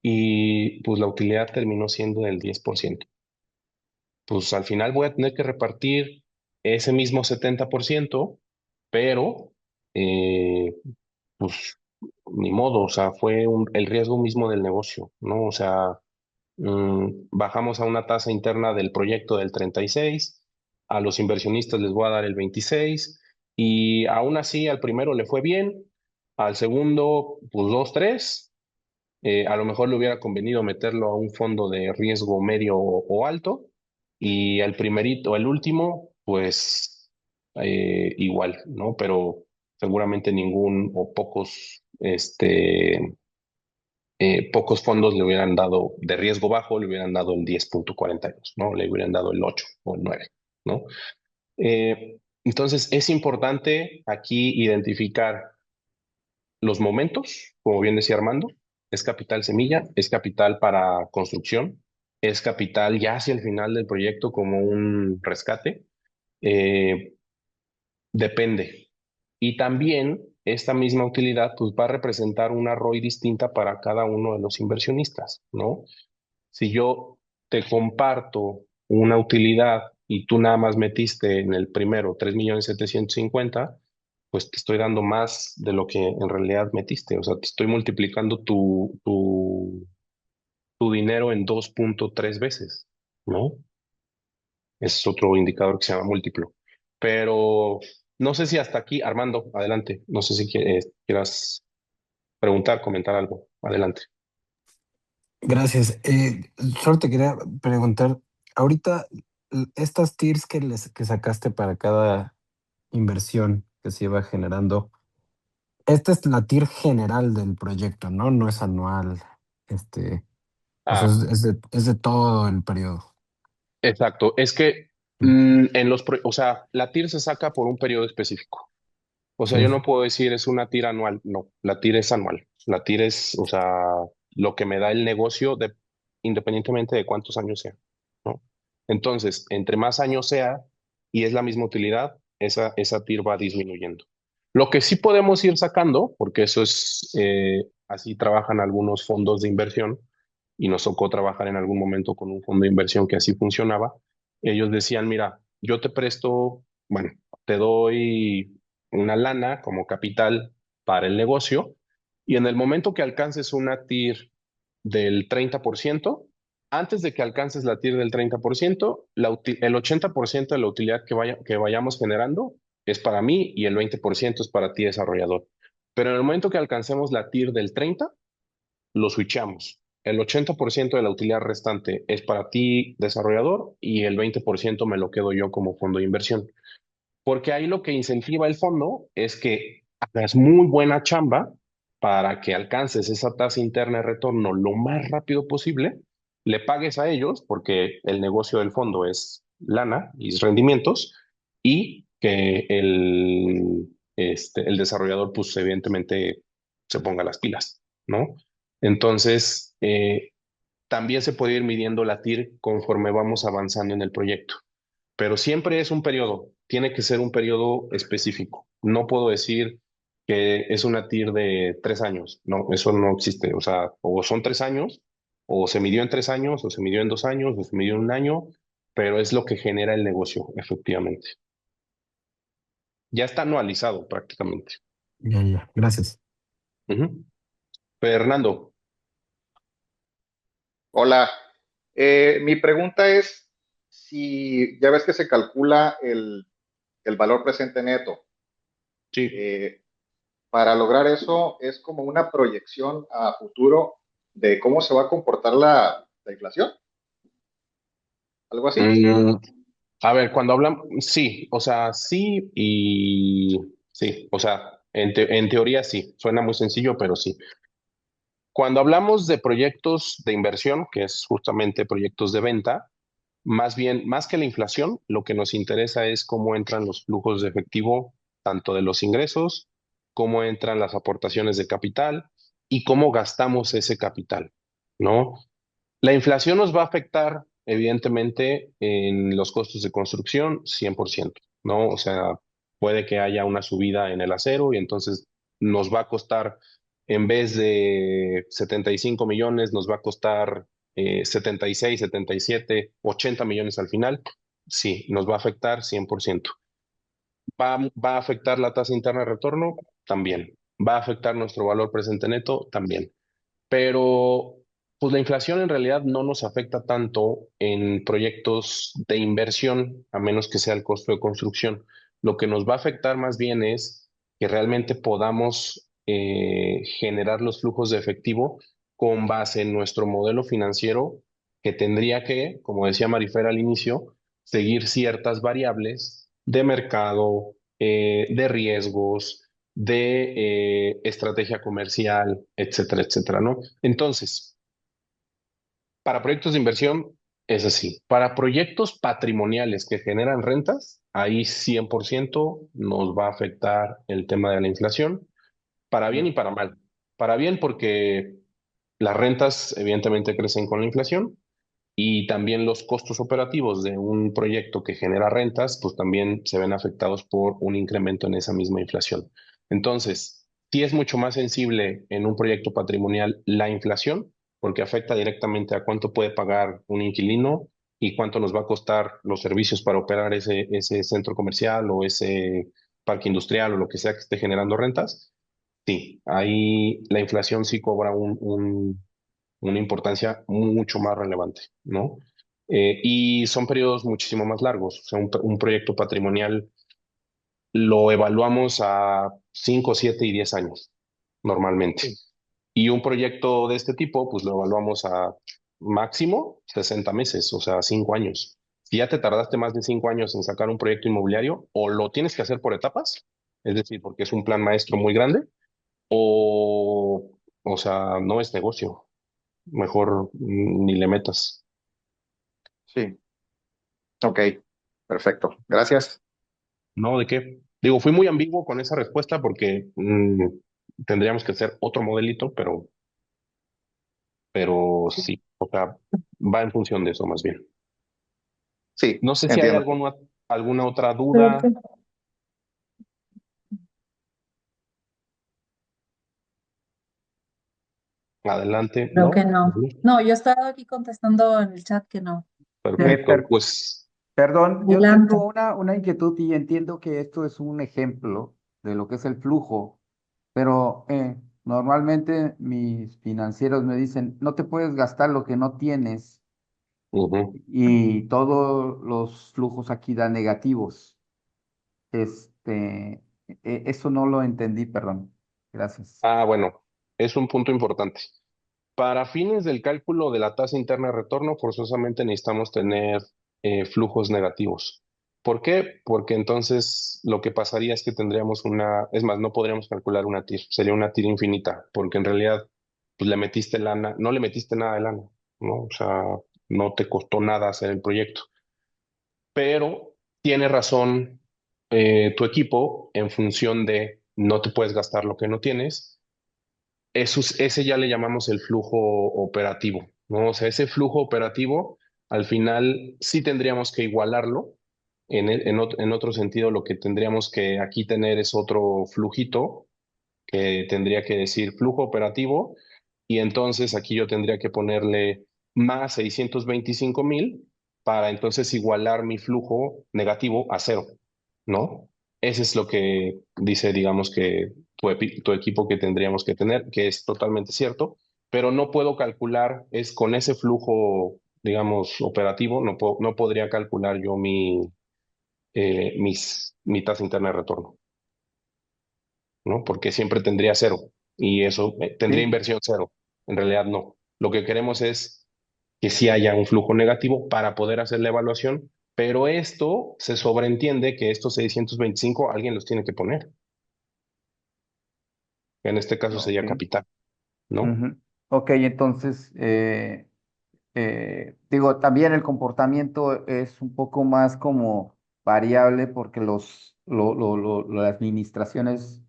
y pues la utilidad terminó siendo del 10%. Pues al final voy a tener que repartir ese mismo 70%, pero eh, pues ni modo, o sea, fue el riesgo mismo del negocio, ¿no? O sea, bajamos a una tasa interna del proyecto del 36, a los inversionistas les voy a dar el 26, y aún así al primero le fue bien, al segundo, pues 2, 3. A lo mejor le hubiera convenido meterlo a un fondo de riesgo medio o alto, y el primerito, el último, pues igual, ¿no? Pero seguramente ningún o pocos, pocos fondos le hubieran dado de riesgo bajo, le hubieran dado el 10,42, ¿no? Le hubieran dado el 8 o el 9, ¿no? Entonces, es importante aquí identificar los momentos, como bien decía Armando, es capital semilla, es capital para construcción, es capital ya hacia el final del proyecto como un rescate. Eh, Depende. Y también esta misma utilidad pues, va a representar una ROI distinta para cada uno de los inversionistas, ¿no? Si yo te comparto una utilidad y tú nada más metiste en el primero 3,750,000, pues te estoy dando más de lo que en realidad metiste. O sea, te estoy multiplicando tu dinero en 2,3 veces, ¿no? Es otro indicador que se llama múltiplo. Pero no sé si hasta aquí, Armando, adelante. No sé si quieras preguntar, comentar algo. Adelante. Gracias. Solo te quería preguntar, ahorita estas tiers que sacaste para cada inversión que se iba generando, esta es la tier general del proyecto, ¿no? No es anual. Este, o sea, Ah, es de todo el periodo. exacto. Es que Mm. o sea, la TIR se saca por un periodo específico. O sea, Sí. yo no puedo decir es una TIR anual. No, la TIR es anual. La TIR es, o sea, lo que me da el negocio independientemente de cuántos años sea, ¿no? Entonces, entre más años sea y es la misma utilidad, esa TIR va disminuyendo. Lo que sí podemos ir sacando, porque eso es, así trabajan algunos fondos de inversión, y nos tocó trabajar en algún momento con un fondo de inversión que así funcionaba. Ellos decían, mira, yo te presto, bueno, te doy una lana como capital para el negocio, y en el momento que alcances una TIR del 30%, antes de que alcances la TIR del 30%, el 80% de la utilidad que vayamos generando es para mí y el 20% es para ti, desarrollador. Pero en el momento que alcancemos la TIR del 30, lo switchamos. El 80% de la utilidad restante es para ti, desarrollador, y el 20% me lo quedo yo como fondo de inversión. Porque ahí lo que incentiva el fondo es que hagas muy buena chamba para que alcances esa tasa interna de retorno lo más rápido posible, le pagues a ellos, porque el negocio del fondo es lana y rendimientos, y que el desarrollador, pues evidentemente se ponga las pilas, ¿no? Entonces, también se puede ir midiendo la TIR conforme vamos avanzando en el proyecto, pero siempre es un periodo, tiene que ser un periodo específico. No puedo decir que es una TIR de 3 años, no, eso no existe. O sea, o son 3 años, o se midió en 3 años, o se midió en 2 años, o se midió en un año, pero es lo que genera el negocio, efectivamente. Ya está anualizado prácticamente. Ya, ya. Gracias. Ujú. Fernando, Hola, mi pregunta es si ya ves que se calcula el valor presente neto. sí. Para lograr eso es como una proyección a futuro de cómo se va a comportar la inflación, algo así. Mm, a ver, cuando hablamos, sí, o sea, sí y sí, o sea, en teoría sí, suena muy sencillo, pero sí. Cuando hablamos de proyectos de inversión, que es justamente proyectos de venta, más bien, más que la inflación, lo que nos interesa es cómo entran los flujos de efectivo, tanto de los ingresos, cómo entran las aportaciones de capital y cómo gastamos ese capital, ¿no? La inflación nos va a afectar, evidentemente, en los costos de construcción, 100%, ¿no? O sea, puede que haya una subida en el acero y entonces nos va a costar en vez de 75 millones, nos va a costar 76, 77, 80 millones al final. Sí, nos va a afectar 100%. ¿Va a afectar la tasa interna de retorno? También. ¿Va a afectar nuestro valor presente neto? También. Pero pues la inflación en realidad no nos afecta tanto en proyectos de inversión, a menos que sea el costo de construcción. Lo que nos va a afectar más bien es que realmente podamos generar los flujos de efectivo con base en nuestro modelo financiero, que tendría que, como decía Marifer al inicio, seguir ciertas variables de mercado, de riesgos, de estrategia comercial, etcétera, etcétera, ¿no? Entonces, para proyectos de inversión es así. Para proyectos patrimoniales que generan rentas, ahí 100% nos va a afectar el tema de la inflación, para bien y para mal. Para bien porque las rentas evidentemente crecen con la inflación y también los costos operativos de un proyecto que genera rentas, pues también se ven afectados por un incremento en esa misma inflación. Entonces, sí es mucho más sensible en un proyecto patrimonial la inflación, porque afecta directamente a cuánto puede pagar un inquilino y cuánto nos va a costar los servicios para operar ese centro comercial o ese parque industrial o lo que sea que esté generando rentas. Sí, ahí la inflación sí cobra una importancia mucho más relevante, ¿no? Y son periodos muchísimo más largos. O sea, un proyecto patrimonial lo evaluamos a 5, 7 y 10 años normalmente. Y un proyecto de este tipo, pues lo evaluamos a máximo 60 meses, o sea, 5 años. Si ya te tardaste más de 5 años en sacar un proyecto inmobiliario, o lo tienes que hacer por etapas, es decir, porque es un plan maestro muy grande, o sea, no es negocio. Mejor ni le metas. Sí, ok, perfecto. Gracias. No, ¿de qué? Digo, fui muy ambiguo con esa respuesta porque tendríamos que hacer otro modelito, pero sí, o sea, va en función de eso más bien. Sí, No sé si hay entiendo. alguna otra Creo duda. que, Adelante, creo que ¿no? no. Ujú. No, yo estaba aquí contestando en el chat que no. Pero Perfecto, pues Perdón, yo adelante. tengo una inquietud y entiendo que esto es un ejemplo de lo que es el flujo, pero normalmente mis financieros me dicen, no te puedes gastar lo que no tienes ujú. y todos los flujos aquí dan negativos. Este, eso no lo entendí, perdón. Gracias. Bueno, es un punto importante. Para fines del cálculo de la tasa interna de retorno, forzosamente necesitamos tener flujos negativos. ¿Por qué? Porque entonces lo que pasaría es que tendríamos es más, no podríamos calcular una TIR, sería una TIR infinita, porque en realidad pues le metiste lana, no le metiste nada de lana, ¿no? O sea, no te costó nada hacer el proyecto. Pero tiene razón tu equipo en función de no te puedes gastar lo que no tienes. Ese ya le llamamos el flujo operativo, ¿no? O sea, ese flujo operativo, al final sí tendríamos que igualarlo. En otro sentido, lo que tendríamos que aquí tener es otro flujito que tendría que decir flujo operativo y entonces aquí yo tendría que ponerle más 625,000 para entonces igualar mi flujo negativo a cero, ¿no? Ese es lo que dice, digamos, que tu equipo que tendríamos que tener, que es totalmente cierto, pero no puedo calcular, es con ese flujo, digamos, operativo, no podría calcular yo mi tasa interna de retorno, ¿no? Porque siempre tendría cero y eso tendría Sí, inversión cero. En realidad no. Lo que queremos es que sí haya un flujo negativo para poder hacer la evaluación, pero esto se sobreentiende que estos 625 alguien los tiene que poner. En este caso ok. sería capital, ¿no? Ujú. Ok, entonces, digo, también el comportamiento es un poco más como variable porque las administraciones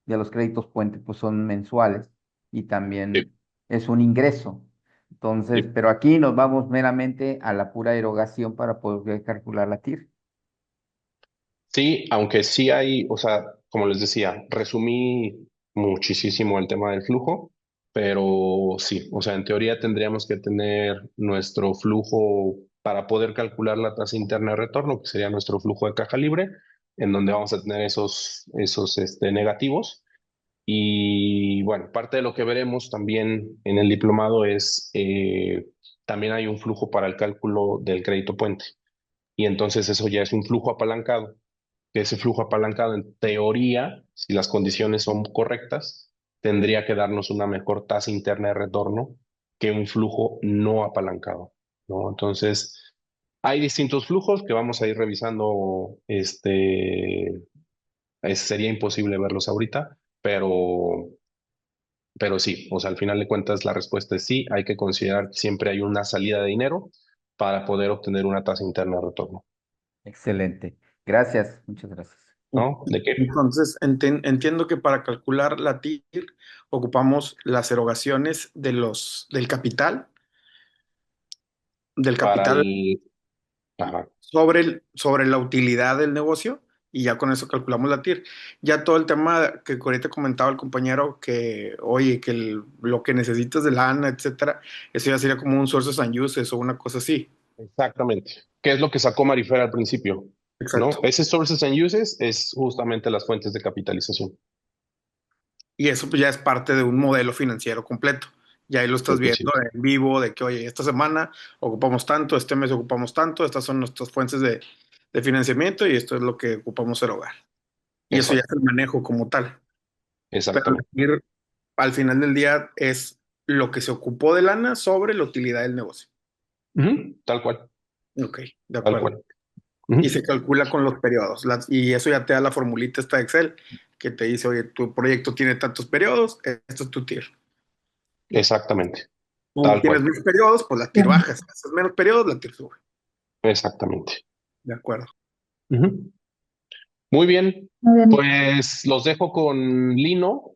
de los créditos puente pues son mensuales y Sí, también es un ingreso. Entonces, sí. pero aquí nos vamos meramente a la pura erogación para poder calcular la TIR. Sí, aunque sí hay, o sea, como les decía, resumí muchísimo el tema del flujo, pero sí, o sea, en teoría tendríamos que tener nuestro flujo para poder calcular la tasa interna de retorno, que sería nuestro flujo de caja libre, en donde vamos a tener esos negativos. Y bueno, parte de lo que veremos también en el diplomado es, también hay un flujo para el cálculo del crédito puente. Y entonces eso ya es un flujo apalancado, que ese flujo apalancado en teoría, si las condiciones son correctas, tendría que darnos una mejor tasa interna de retorno que un flujo no apalancado, ¿no? Entonces, hay distintos flujos que vamos a ir revisando, sería imposible verlos ahorita, pero sí, o sea, al final de cuentas la respuesta es sí, hay que considerar que siempre hay una salida de dinero para poder obtener una tasa interna de retorno, Excelente. Gracias, muchas gracias. ¿no? ¿De qué? Entonces, entiendo que para calcular la TIR ocupamos las erogaciones del Para capital el... Ajá. sobre la utilidad del negocio y ya con eso calculamos la TIR. Ya todo el tema que ahorita comentaba el compañero, que oye, que lo que necesitas de lana, etcétera, eso ya sería como un sources and uses o una cosa así. Exactamente. ¿Qué es lo que sacó Marifer al principio? Exacto. ¿No? Ese sources and uses es justamente las fuentes de capitalización. Y eso pues ya es parte de un modelo financiero completo. Y ahí lo estás Pues sí. viendo en vivo de que, oye, esta semana ocupamos tanto, este mes ocupamos tanto, estas son nuestras fuentes de financiamiento y esto es lo que ocupamos erogar. Y eso ya es Exacto. el manejo como tal. Pero Exactamente. al final del día es lo que se ocupó de lana sobre la utilidad del negocio. Ujú, tal cual. Ok, de Tal acuerdo. cual. Y se Ujú, calcula con los periodos. Y eso ya te da la formulita esta de Excel que te dice, oye, tu proyecto tiene tantos periodos, esto es tu TIR. exactamente. Como Tal tienes cual. menos periodos, pues la TIR baja. Si haces menos periodos, la TIR sube. Exactamente. De acuerdo. Ujú. Muy bien. Muy bien. Pues los dejo con Lino